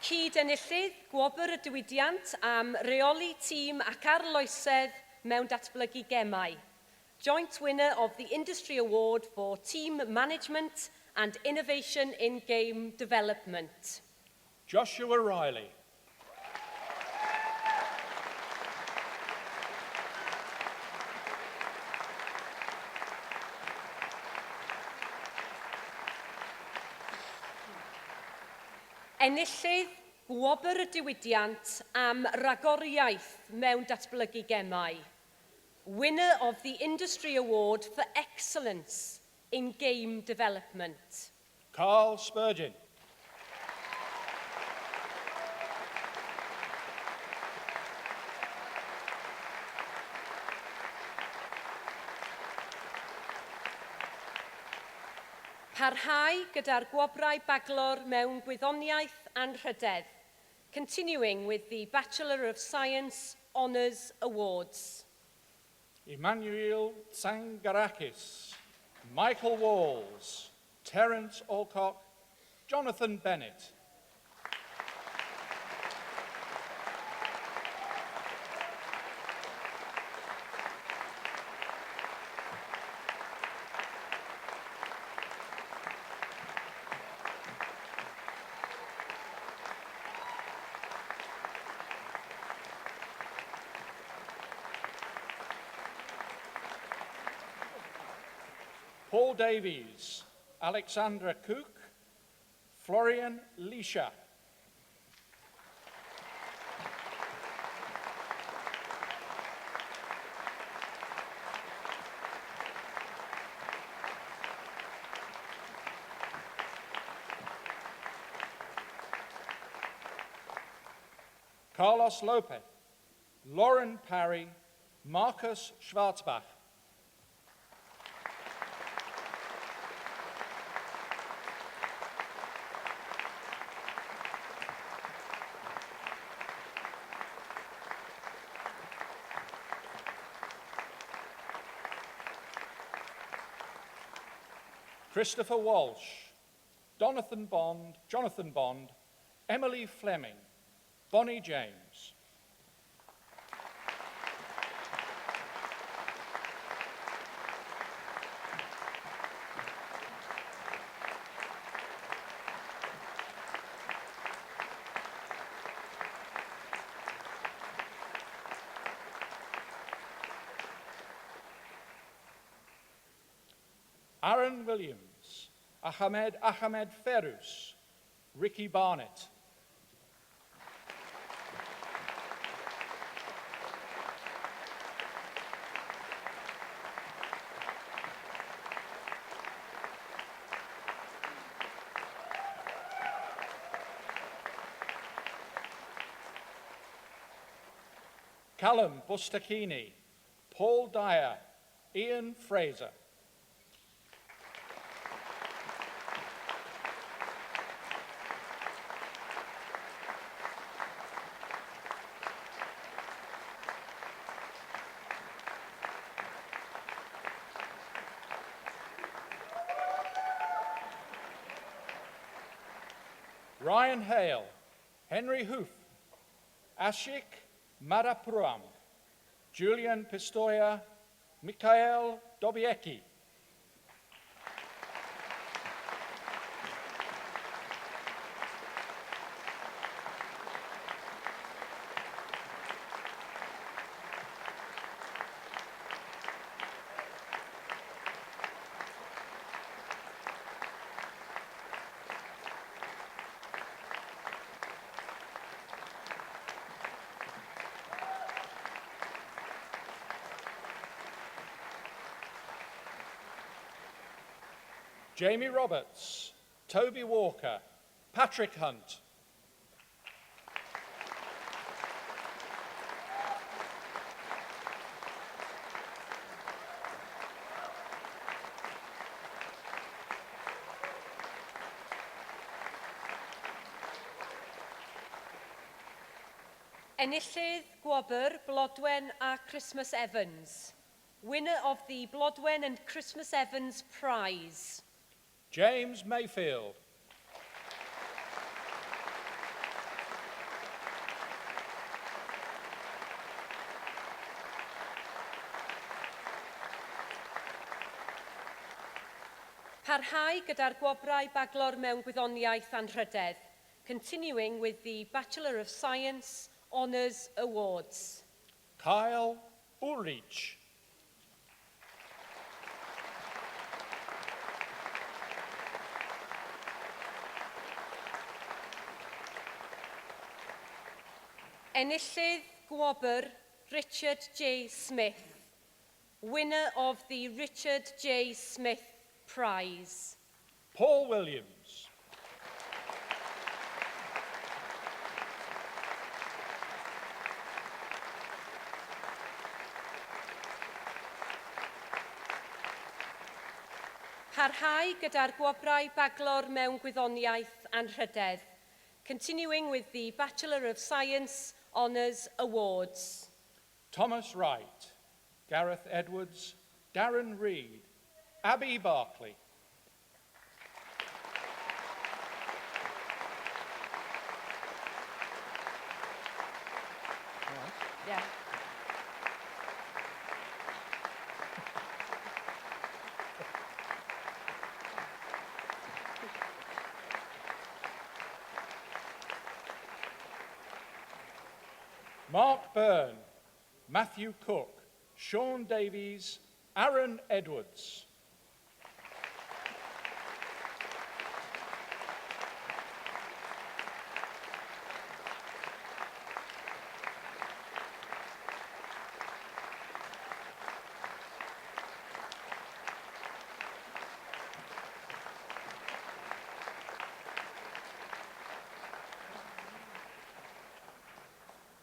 Cyd-enillydd Gwobr y Diwydiant am reoli tîm ac arloesedd mewn datblygu gemau. Joint winner of the Industry Award for Team Management and Innovation in Game Development. Joshua Riley. Enillydd Gwobr y Diwydiant am ragoriaeth mewn datblygu gemau. Winner of the Industry Award for Excellence in Game Development. Carl Spurgeon. Parhau gyda'r gwobrau baglor mewn gwyddoniaeth anrhydedd, continuing with the Bachelor of Science Honours Awards. Emmanuel Tsangarakis, Michael Walls, Terence Alcock, Jonathan Bennett. Paul Davies, Alexandra Cook, Florian Lisha. Carlos Lopez, Lauren Parry, Marcus Schwarzbach. Christopher Walsh, Jonathan Bond, Emily Fleming, Bonnie James. Aaron Williams, Ahmed Ferus, Ricky Barnett. Callum Bustachini, Paul Dyer, Ian Fraser. Ryan Hale, Henry Hoof, Ashik Marapuram, Julian Pistoia, Mikhail Dobiecki. Jamie Roberts, Toby Walker, Patrick Hunt. Enillydd gwobr Blodwen a Christmas Evans. Winner of the Blodwen and Christmas Evans Prize. James Mayfield. Parhau gyda'r gwobrau Bachelor mewn Gwyddoniaeth Anrhydedd, continuing with the Bachelor of Science Honours Awards. Kyle Ulrich. Enillydd gwobr Richard J. Smith, winner of the Richard J. Smith Prize. Paul Williams. Parhau gyda'r gwobrau Bachelor mewn Gwyddoniaeth Anrhydedd, continuing with the Bachelor of Science Honours Awards. Thomas Wright, Gareth Edwards, Darren Reed, Abby Barclay. Yeah. Mark Byrne, Matthew Cook, Sean Davies, Aaron Edwards.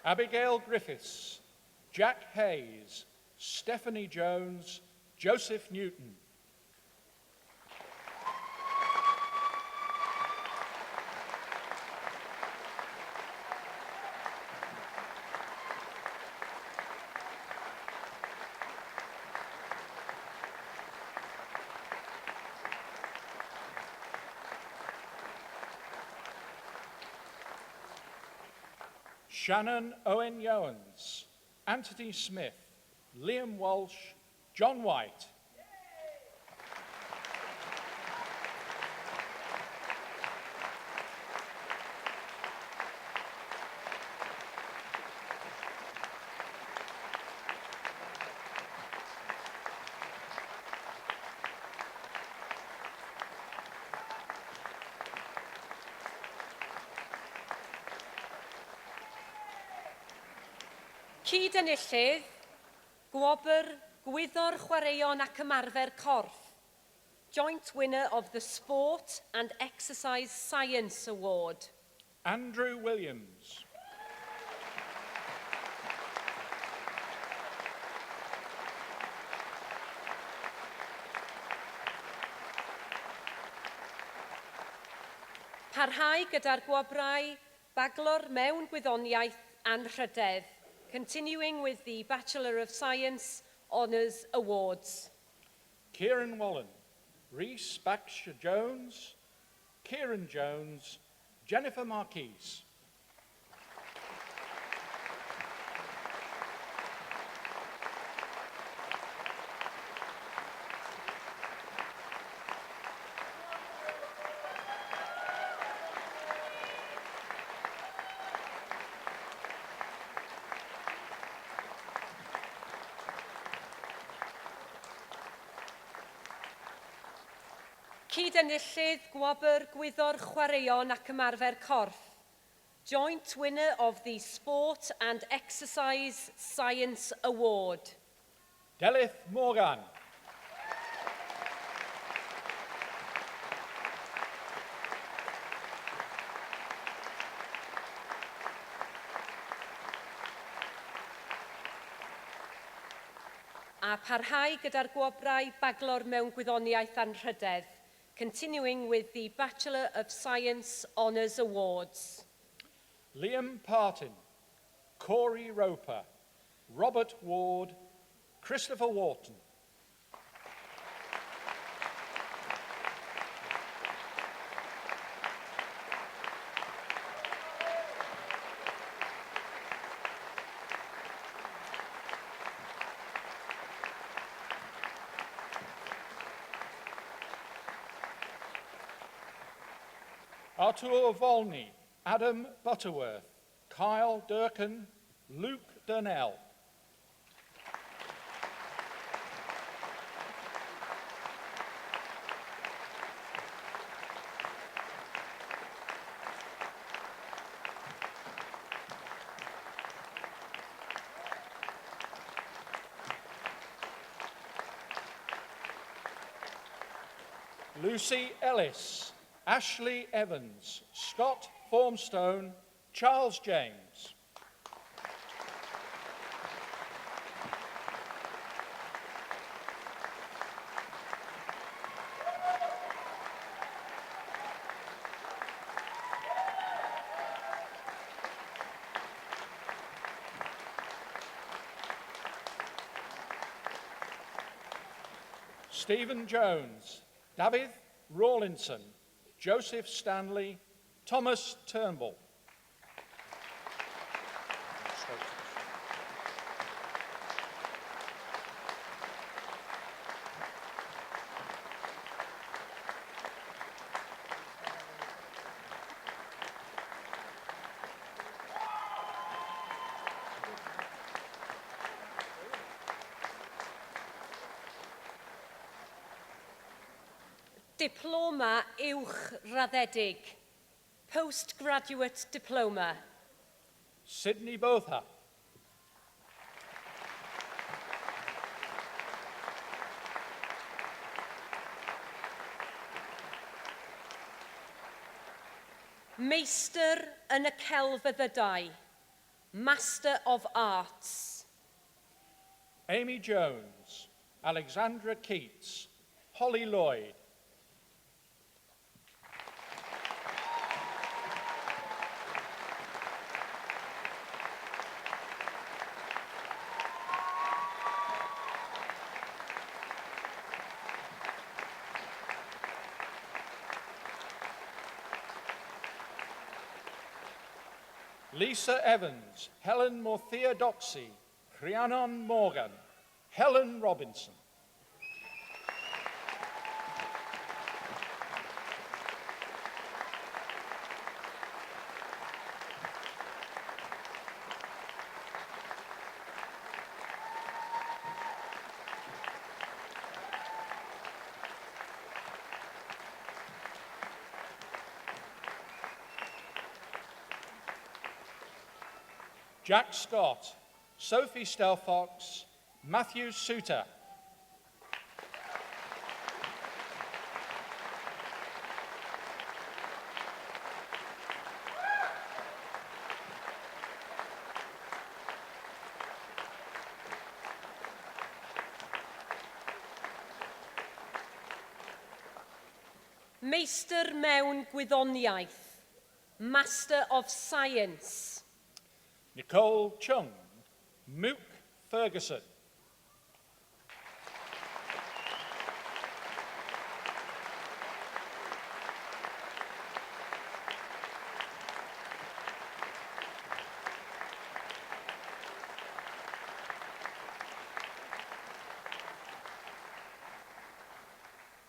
Abigail Griffiths, Jack Hayes, Stephanie Jones, Joseph Newton. Shannon Owen Yowens, Anthony Smith, Liam Walsh, John White. Cyd-enillydd, gwobr Gwyddor Chwaraeon ac Ymarfer Corff, joint winner of the Sport and Exercise Science Award. Andrew Williams. parhau gyda'r gwobrau Bachelor mewn Gwyddoniaeth Anrhydedd, continuing with the Bachelor of Science Honours Awards. Kieran Wallen, Reese Baxter Jones, Kieran Jones, Jennifer Marquise. Cyd-enillydd gwobr Gwyddor Chwaraeon ac ymarfer corff, joint winner of the Sport and Exercise Science Award. Delyth Morgan. A parhau gyda'r gwobrau Bachelor mewn Gwyddoniaeth Anrhydedd, continuing with the Bachelor of Science Honours Awards. Liam Partin, Corey Roper, Robert Ward, Christopher Wharton. Artur Volney, Adam Butterworth, Kyle Durkin, Luke Durnell. Lucy Ellis, Ashley Evans, Scott Formstone, Charles James. Stephen Jones, David Rawlinson, Joseph Stanley, Thomas Turnbull. Diploma uwchraddedig, postgraduate diploma. Sydney Botha. Meistr yn y celfyddydau, Master of Arts. Amy Jones, Alexandra Keats, Holly Lloyd. Lisa Evans, Helen Morthea-Doxy, Rhiannon Morgan, Helen Robinson. Jack Scott, Sophie Stelfox, Matthew Suter. Meistr mewn Gwyddoniaeth, Master of Science. Nicole Chung, Mook Ferguson.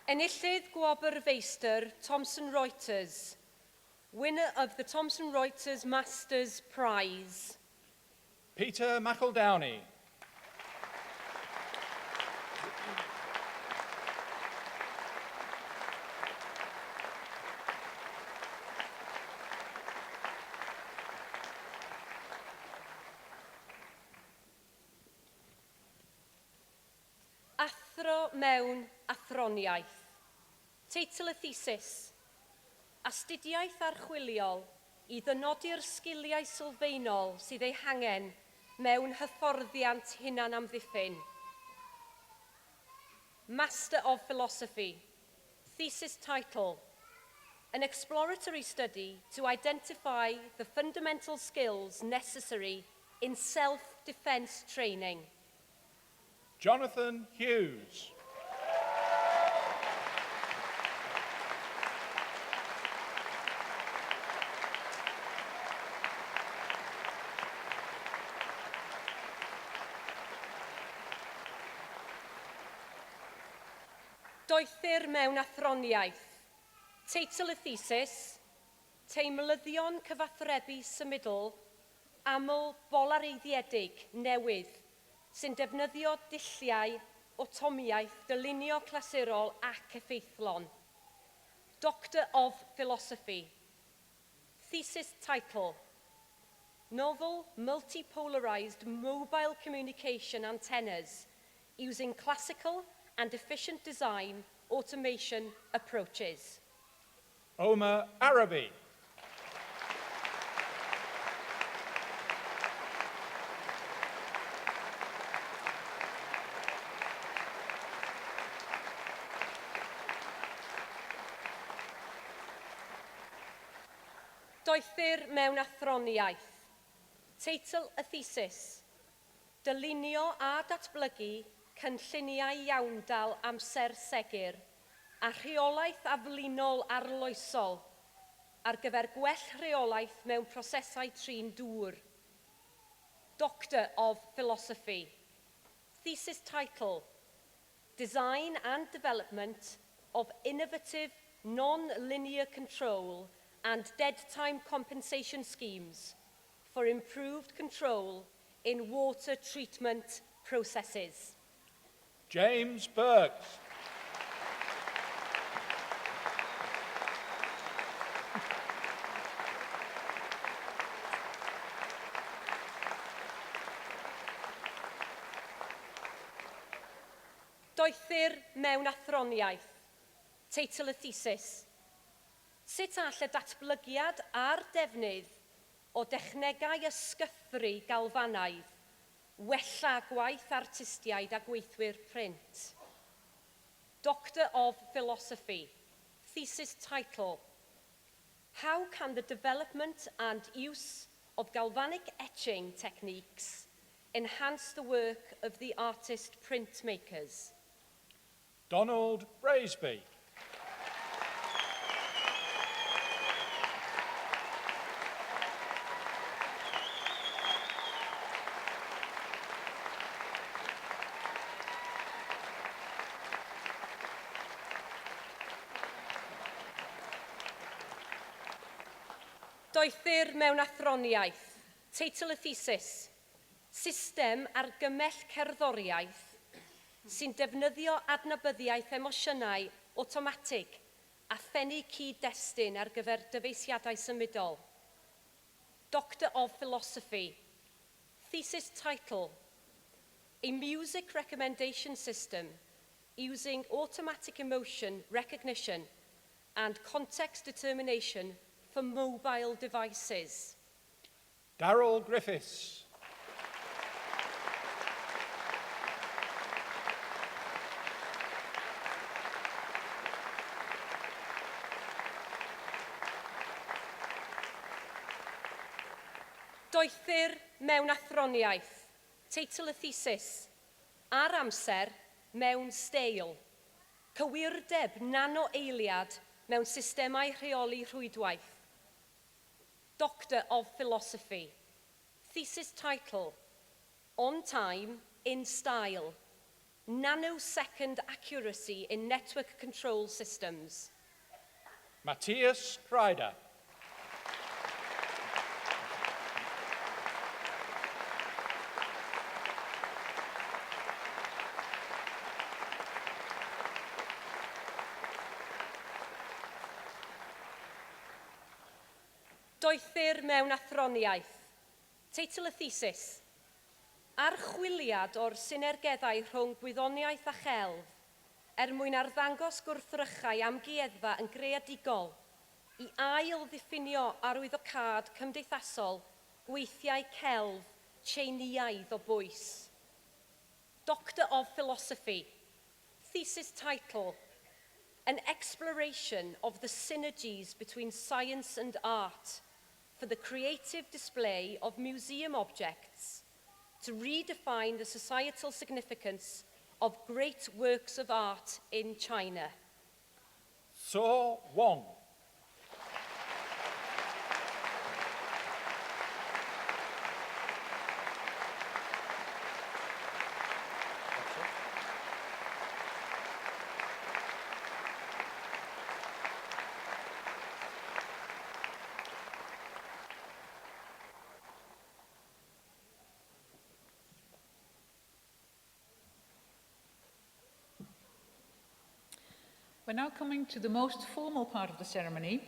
Enillydd Gwobr Feistr Thomson Reuters, winner of the Thomson Reuters Masters Prize. Peter McEldowney. Athro mewn athroniaeth. Teitl y thesis. Astudiaeth archwiliol I ddynodi'r sgiliau sylfaenol sydd ei hangen mewn hyfforddiant hunan amddiffyn. Master of Philosophy. Thesis title. An exploratory study to identify the fundamental skills necessary in self-defense training. Jonathan Hughes. Doethir mewn athroniaeth. Teitl y thesis, Teimlyddion cyfathrebu symudol, aml bolareiddiedig newydd, sy'n defnyddio dulliau, otomiaeth, dylunio clasurol ac effeithlon. Doctor of Philosophy. Thesis title, Novel multipolarized mobile communication antennas using classical and efficient design automation approaches. Omar Arabi. Doethir mewn athroniaeth. Teitl y thesis, Dylunio a datblygu cynlluniau iawndal amser segur a rheolaeth aflinol arloesol ar gyfer gwell rheolaeth mewn prosesau trin dŵr. Doctor of Philosophy. Thesis title, Design and Development of Innovative Non-Linear Control and Dead Time Compensation Schemes for Improved Control in Water Treatment Processes. James Burks. Doethir mewn athroniaeth. Teitl y thesis. Sut all y datblygiad a'r defnydd o dechnegau ysgythru galfanaidd wella gwaith artistiaid a gweithwyr print. Doctor of Philosophy. Thesis title, How can the development and use of galvanic etching techniques enhance the work of the artist printmakers? Donald Braesby. Doethir mewn athroniaeth. Teitl y thesis, System argymell cerddoriaeth sy'n defnyddio adnabyddiaeth emosiynau awtomatig a phennu cyd-destun ar gyfer dyfeisiadau symudol. Doctor of Philosophy. Thesis title, A Music Recommendation System using Automatic Emotion Recognition and Context Determination for Mobile Devices. Darryl Griffiths. Doethyr mewn athroniaeth, teitl y thesis, ar amser mewn steil, cywirdeb nano-eiliad mewn systemau rheoli rhwydwaith. Doctor of Philosophy, thesis title, On Time, in Style, Nanosecond Accuracy in Network Control Systems. Matthias Kreider. Doethyr mewn athroniaeth, teitl y thesis, archwiliad o'r synergeddau rhwng gwyddoniaeth a chelf mwyn arddangos gwrthrychau amgueddfa yn greadigol i ail ddiffinio arwyddocâd cymdeithasol gweithiau celf Tsieineaidd o bwys. Doctor of Philosophy, thesis title, An Exploration of the Synergies between Science and Art for the creative display of museum objects to redefine the societal significance of great works of art in China. So Wong. We're now coming to the most formal part of the ceremony,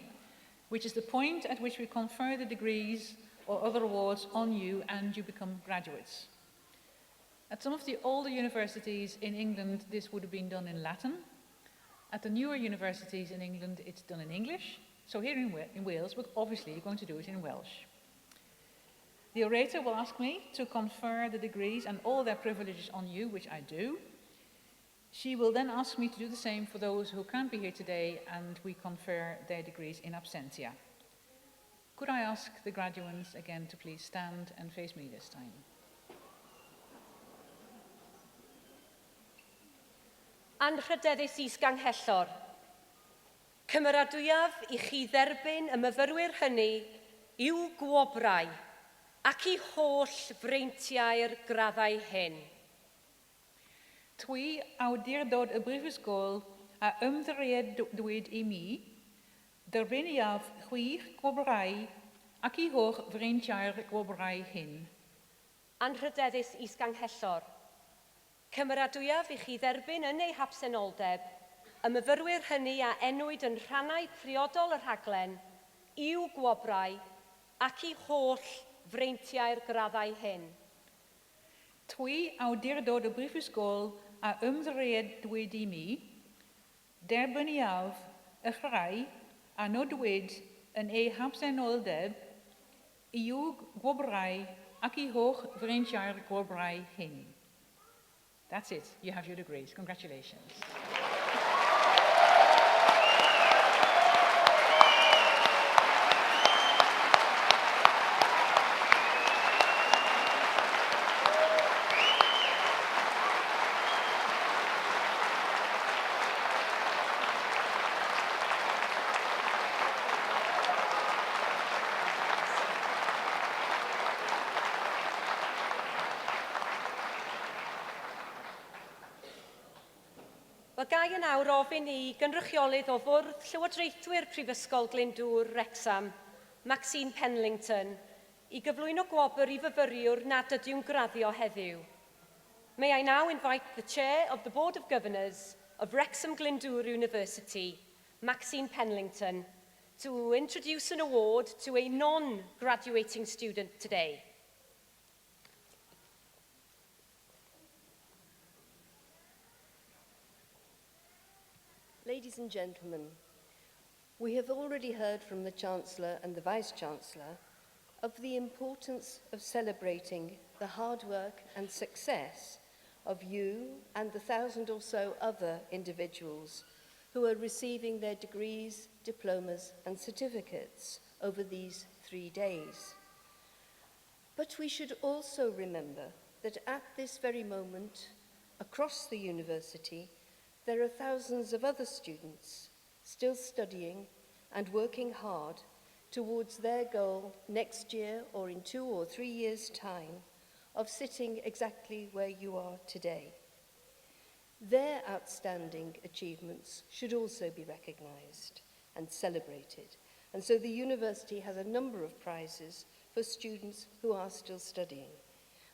which is the point at which we confer the degrees or other awards on you and you become graduates. At some of the older universities in England, this would have been done in Latin. At the newer universities in England, it's done in English. So here in Wales, we're obviously going to do it in Welsh. The orator will ask me to confer the degrees and all their privileges on you, which I do. She will then ask me to do the same for those who can't be here today, and we confer their degrees in absentia. Could I ask the graduates again to please stand and face me this time? Anrhydeddus is-ganghellor. Cymeradwyaf I chi dderbyn y myfyrwyr hynny i'w gwobrau ac I holl freintiau'r graddau hyn. Twi awdurdod y brifysgol a ymddiriedwyd I mi, derbeniaf chwych gwobrau ac I holl freintiau'r gwobrau hyn. Anrhydeddus is-ganghellor. Cymeradwyaf I chi dderbyn yn ei habsenoldeb y myfyrwyr hynny a enwyd yn rhannau priodol y rhaglen i'w gwobrau ac I holl freintiau'r graddau hyn. Twi awdurdod y brifysgol a ymddiriedwyd I mi, derbeniaf y rhai a nodwyd yn ei habsenoldeb i'w gwobrau ac I holl freintiau'r gwobrau hyn. That's it. You have your degrees. Congratulations. Mae gai yn awr ofyn I gynrychiolydd o fwrdd Llywodraethwyr Prifysgol Glyndwr, Wrexham, Maxine Penlington, I gyflwyno gwobr I fyfyriwr nad ydyw'n graddio heddiw. May I now invite the Chair of the Board of Governors of Wrexham Glyndwr University, Maxine Penlington, to introduce an award to a non-graduating student today. Ladies and gentlemen, we have already heard from the Chancellor and the Vice-Chancellor of the importance of celebrating the hard work and success of you and the 1,000 or so other individuals who are receiving their degrees, diplomas and certificates over these 3 days. But we should also remember that at this very moment, across the university, there are thousands of other students still studying and working hard towards their goal next year or in 2 or 3 years' time of sitting exactly where you are today. Their outstanding achievements should also be recognised and celebrated, and so the university has a number of prizes for students who are still studying.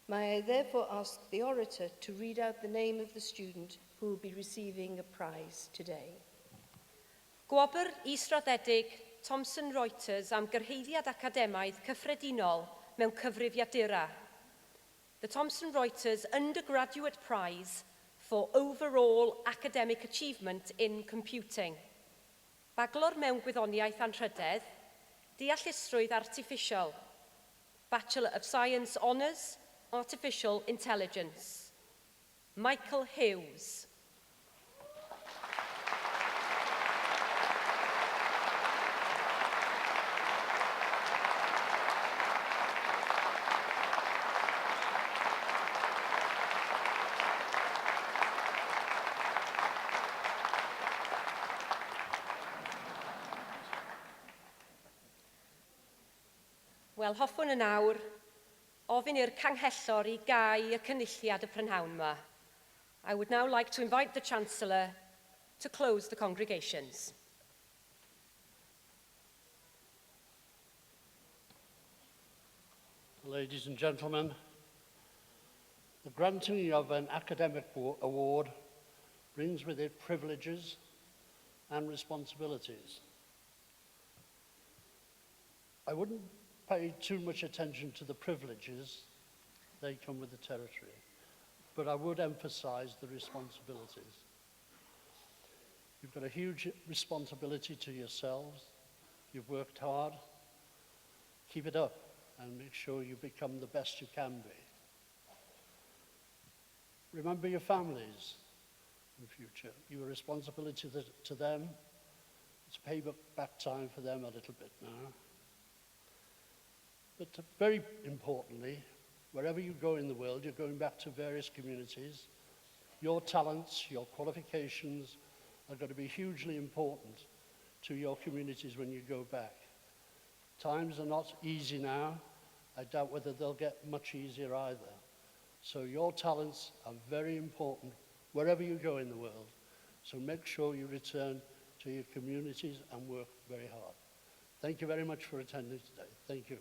May I therefore ask the orator to read out the name of the student who will be receiving a prize today. Gwobr Israddedig Thomson Reuters am gyrheiddiad academaidd cyffredinol mewn Cyfrifiadura. The Thomson Reuters Undergraduate Prize for Overall Academic Achievement in Computing. Bachelor mewn Gwyddoniaeth Anrhydedd, Deallusrwydd Artificial. Bachelor of Science Honours, Artificial Intelligence. Michael Hughes. Wel, hoffwn yn awr, ofyn i'r canghellor I gau y cynulliad y prynhawn yma. I would now like to invite the Chancellor to close the congregations. Ladies and gentlemen, the granting of an academic award brings with it privileges and responsibilities. I wouldn't pay too much attention to the privileges, they come with the territory, but I would emphasize the responsibilities. You've got a huge responsibility to yourselves, you've worked hard, keep it up and make sure you become the best you can be. Remember your families in the future. You have a responsibility to them. It's payback time for them a little bit now. But very importantly, wherever you go in the world, you're going back to various communities. Your talents, your qualifications are going to be hugely important to your communities when you go back. Times are not easy now. I doubt whether they'll get much easier either. So your talents are very important wherever you go in the world. So make sure you return to your communities and work very hard. Thank you very much for attending today. Thank you.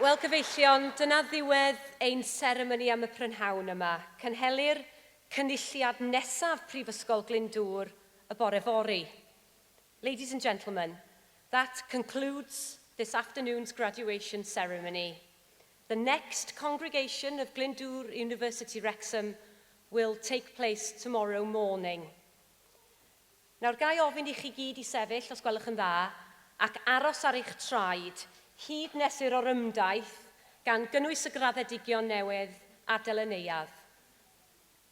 Wel, gyfeillion, dyna ddiwedd ein seremoni am y prynhawn yma. Cynhelir cynulliad nesaf Prifysgol Glyndwr y bore fori. Ladies and gentlemen, that concludes this afternoon's graduation ceremony. The next congregation of Glyndwr University Wrexham will take place tomorrow morning. Nawr, gai ofyn I chi gyd I sefyll, os gwelwch yn dda, ac aros ar eich traed, hyd nesir o'r ymdaith gan gynnwys y graddedigion newydd a Dylunio.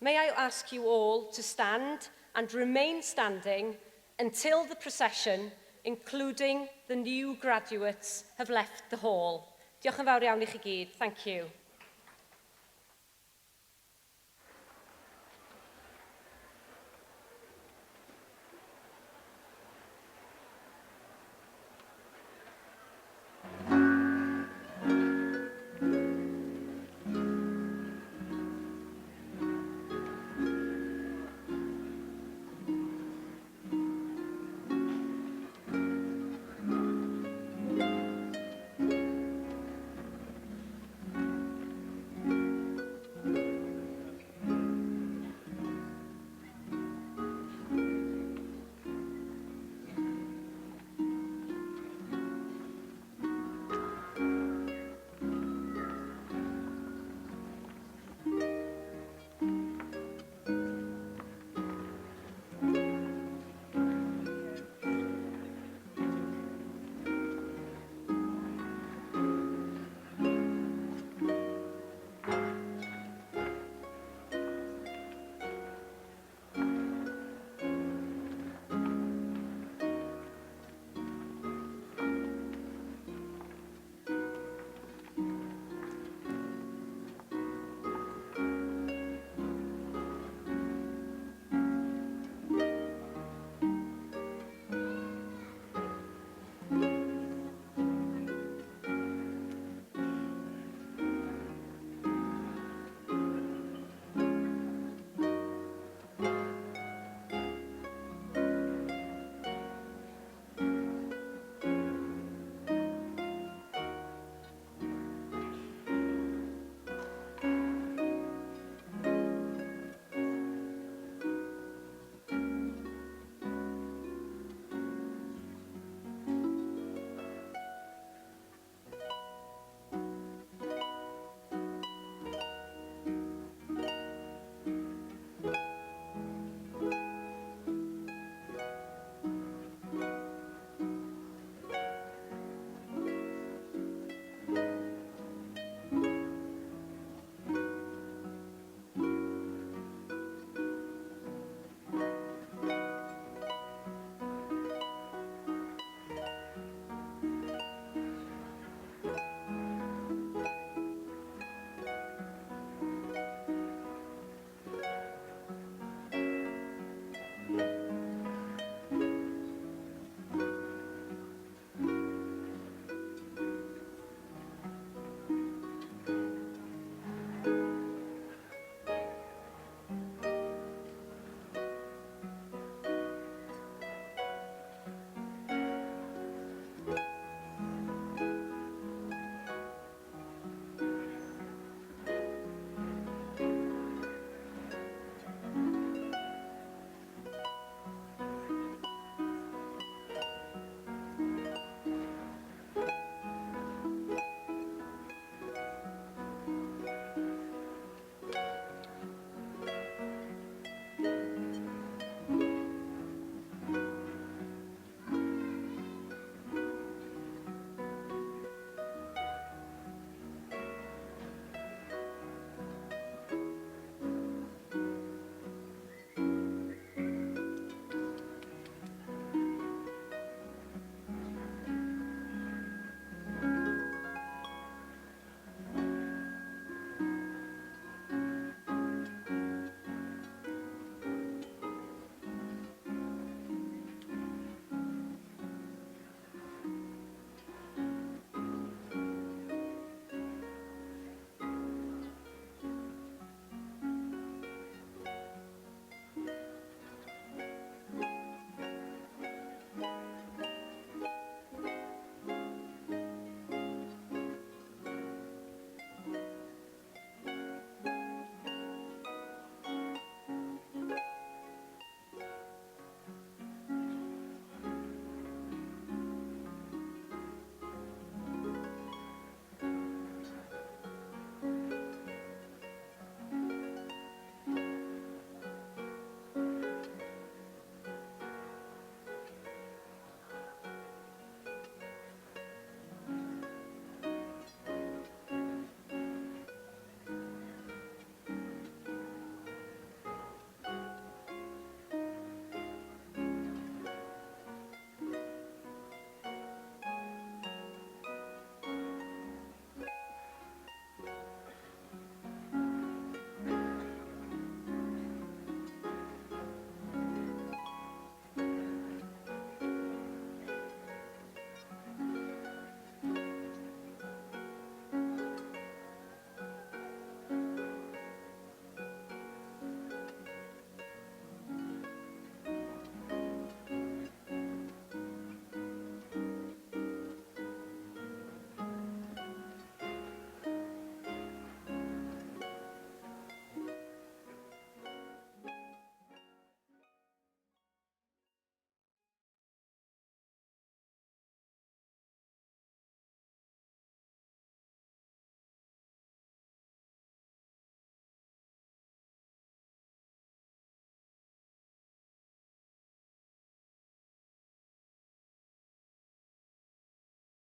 May I ask you all to stand and remain standing until the procession, including the new graduates, have left the hall. Diolch yn fawr iawn I chi gyd. Thank you.